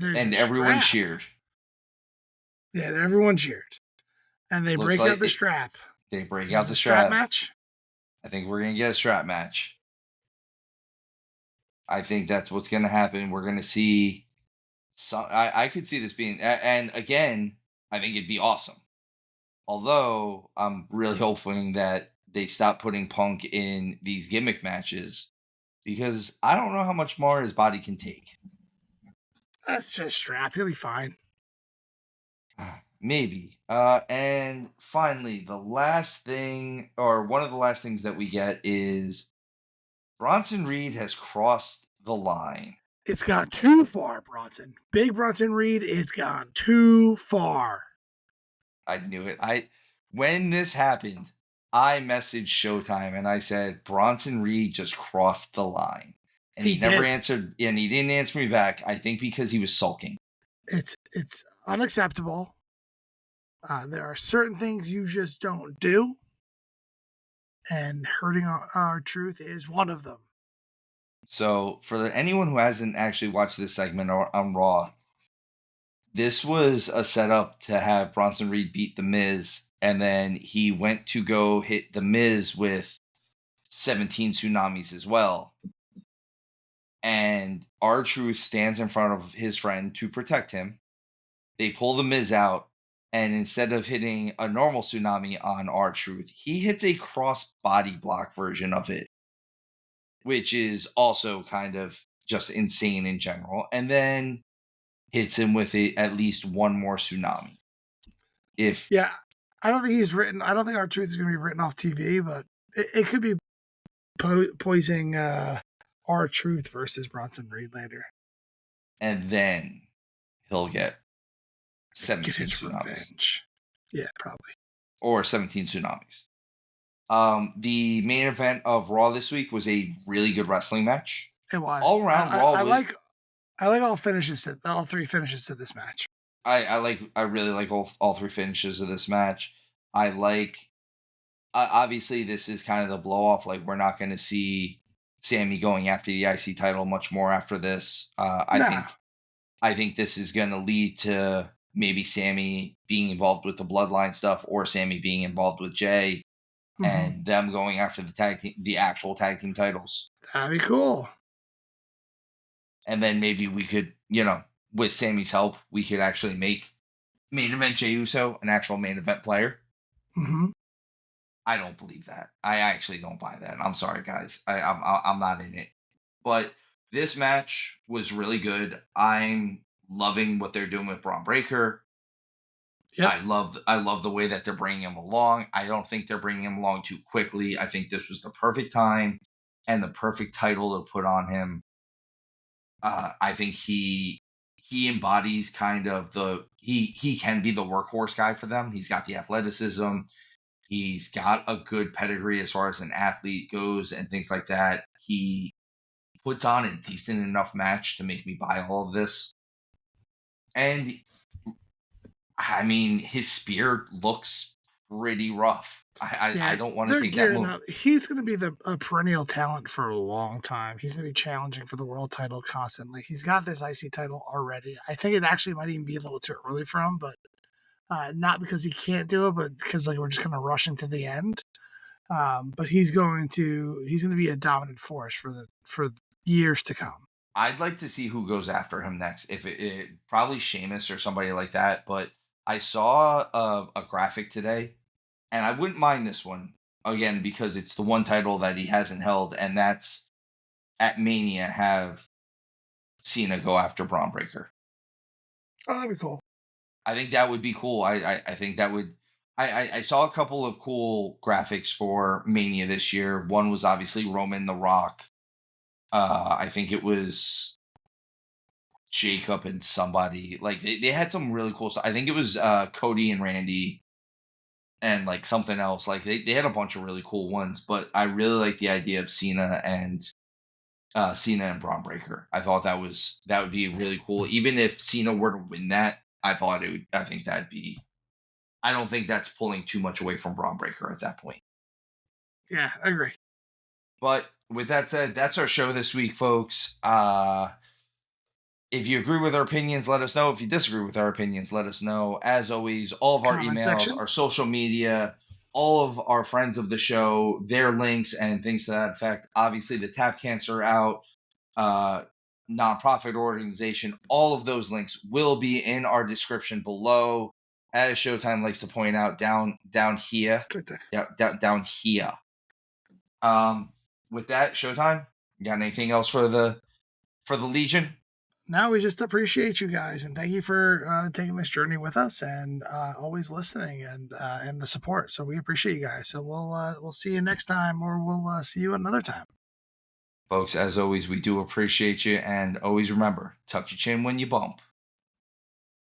everyone cheered. Yeah, everyone cheered. And they break out the strap. They break out the strap match. I think we're going to get a strap match. I think that's what's going to happen. We're going to see some. I could see this being, and again, I think it'd be awesome. Although I'm really hoping that they stop putting Punk in these gimmick matches, because I don't know how much more his body can take. That's just strap. He'll be fine. Maybe. And finally, the last thing, or one of the last things that we get is Bronson Reed has crossed the line. It's gone too far, Bronson. Big Bronson Reed, it's gone too far. I knew it. When this happened, I messaged Showtime and I said, Bronson Reed just crossed the line. And he never answered, and he didn't answer me back, I think because he was sulking. It's unacceptable. There are certain things you just don't do. And hurting our truth is one of them. So, for anyone who hasn't actually watched this segment on Raw, this was a setup to have Bronson Reed beat The Miz, and then he went to go hit The Miz with 17 tsunamis as well. And R-Truth stands in front of his friend to protect him. They pull The Miz out, and instead of hitting a normal tsunami on R-Truth, he hits a cross body block version of it, which is also kind of just insane in general. And then hits him with at least one more tsunami. I don't think R-Truth is going to be written off TV, but it could be poising R-Truth versus Bronson Reed later. And then he'll get Get 17 his tsunamis. revenge. Yeah, probably. Or 17 tsunamis. The main event of Raw this week was a really good wrestling match. It was. All around Raw I was, like all finishes to all three finishes to this match. I really like all three finishes of this match. I like obviously this is kind of the blow off. Like we're not going to see Sammy going after the IC title much more after this. Nah. I think this is going to lead to maybe Sammy being involved with the bloodline stuff or Sammy being involved with Jay and them going after the actual tag team titles. That'd be cool. And then maybe we could, with Sammy's help, we could actually make main event Jey Uso an actual main event player. Mm-hmm. I don't believe that. I actually don't buy that. I'm sorry, guys. I'm not in it. But this match was really good. I'm loving what they're doing with Braun Breaker. Yep. I love the way that they're bringing him along. I don't think they're bringing him along too quickly. I think this was the perfect time and the perfect title to put on him. I think he embodies kind of he can be the workhorse guy for them. He's got the athleticism. He's got a good pedigree as far as an athlete goes and things like that. He puts on a decent enough match to make me buy all of this. And I mean, his spear looks pretty rough. I don't want to take that move. He's going to be a perennial talent for a long time. He's going to be challenging for the world title constantly. He's got this IC title already. I think it actually might even be a little too early for him, but not because he can't do it, but because we're just going to rush into the end. But he's going to be a dominant force for years to come. I'd like to see who goes after him next. If it probably Sheamus or somebody like that. But I saw a graphic today, and I wouldn't mind this one again because it's the one title that he hasn't held, and that's at Mania. Have Cena go after Braun Breaker. Oh, that'd be cool. I think that would be cool. I think that would. I saw a couple of cool graphics for Mania this year. One was obviously Roman The Rock. I think it was Jacob and somebody. Like they had some really cool stuff. I think it was Cody and Randy and like something else. Like they had a bunch of really cool ones. But I really like the idea of Cena and Braun Breaker. I thought that would be really cool. Even if Cena were to win that, I think that'd be. I don't think that's pulling too much away from Braun Breaker at that point. Yeah, I agree. But with that said, that's our show this week, folks. If you agree with our opinions, let us know. If you disagree with our opinions, let us know. As always, all of our emails, our social media, all of our friends of the show, their links and things to that effect. Obviously, the Tap Cancer Out nonprofit organization, all of those links will be in our description below. As Showtime likes to point out, down here. Down here. With that, Showtime, you got anything else for the Legion? No, we just appreciate you guys and thank you for taking this journey with us and always listening and the support. So we appreciate you guys. So we'll see you next time, or we'll see you another time. Folks, as always, we do appreciate you, and always remember, tuck your chin when you bump.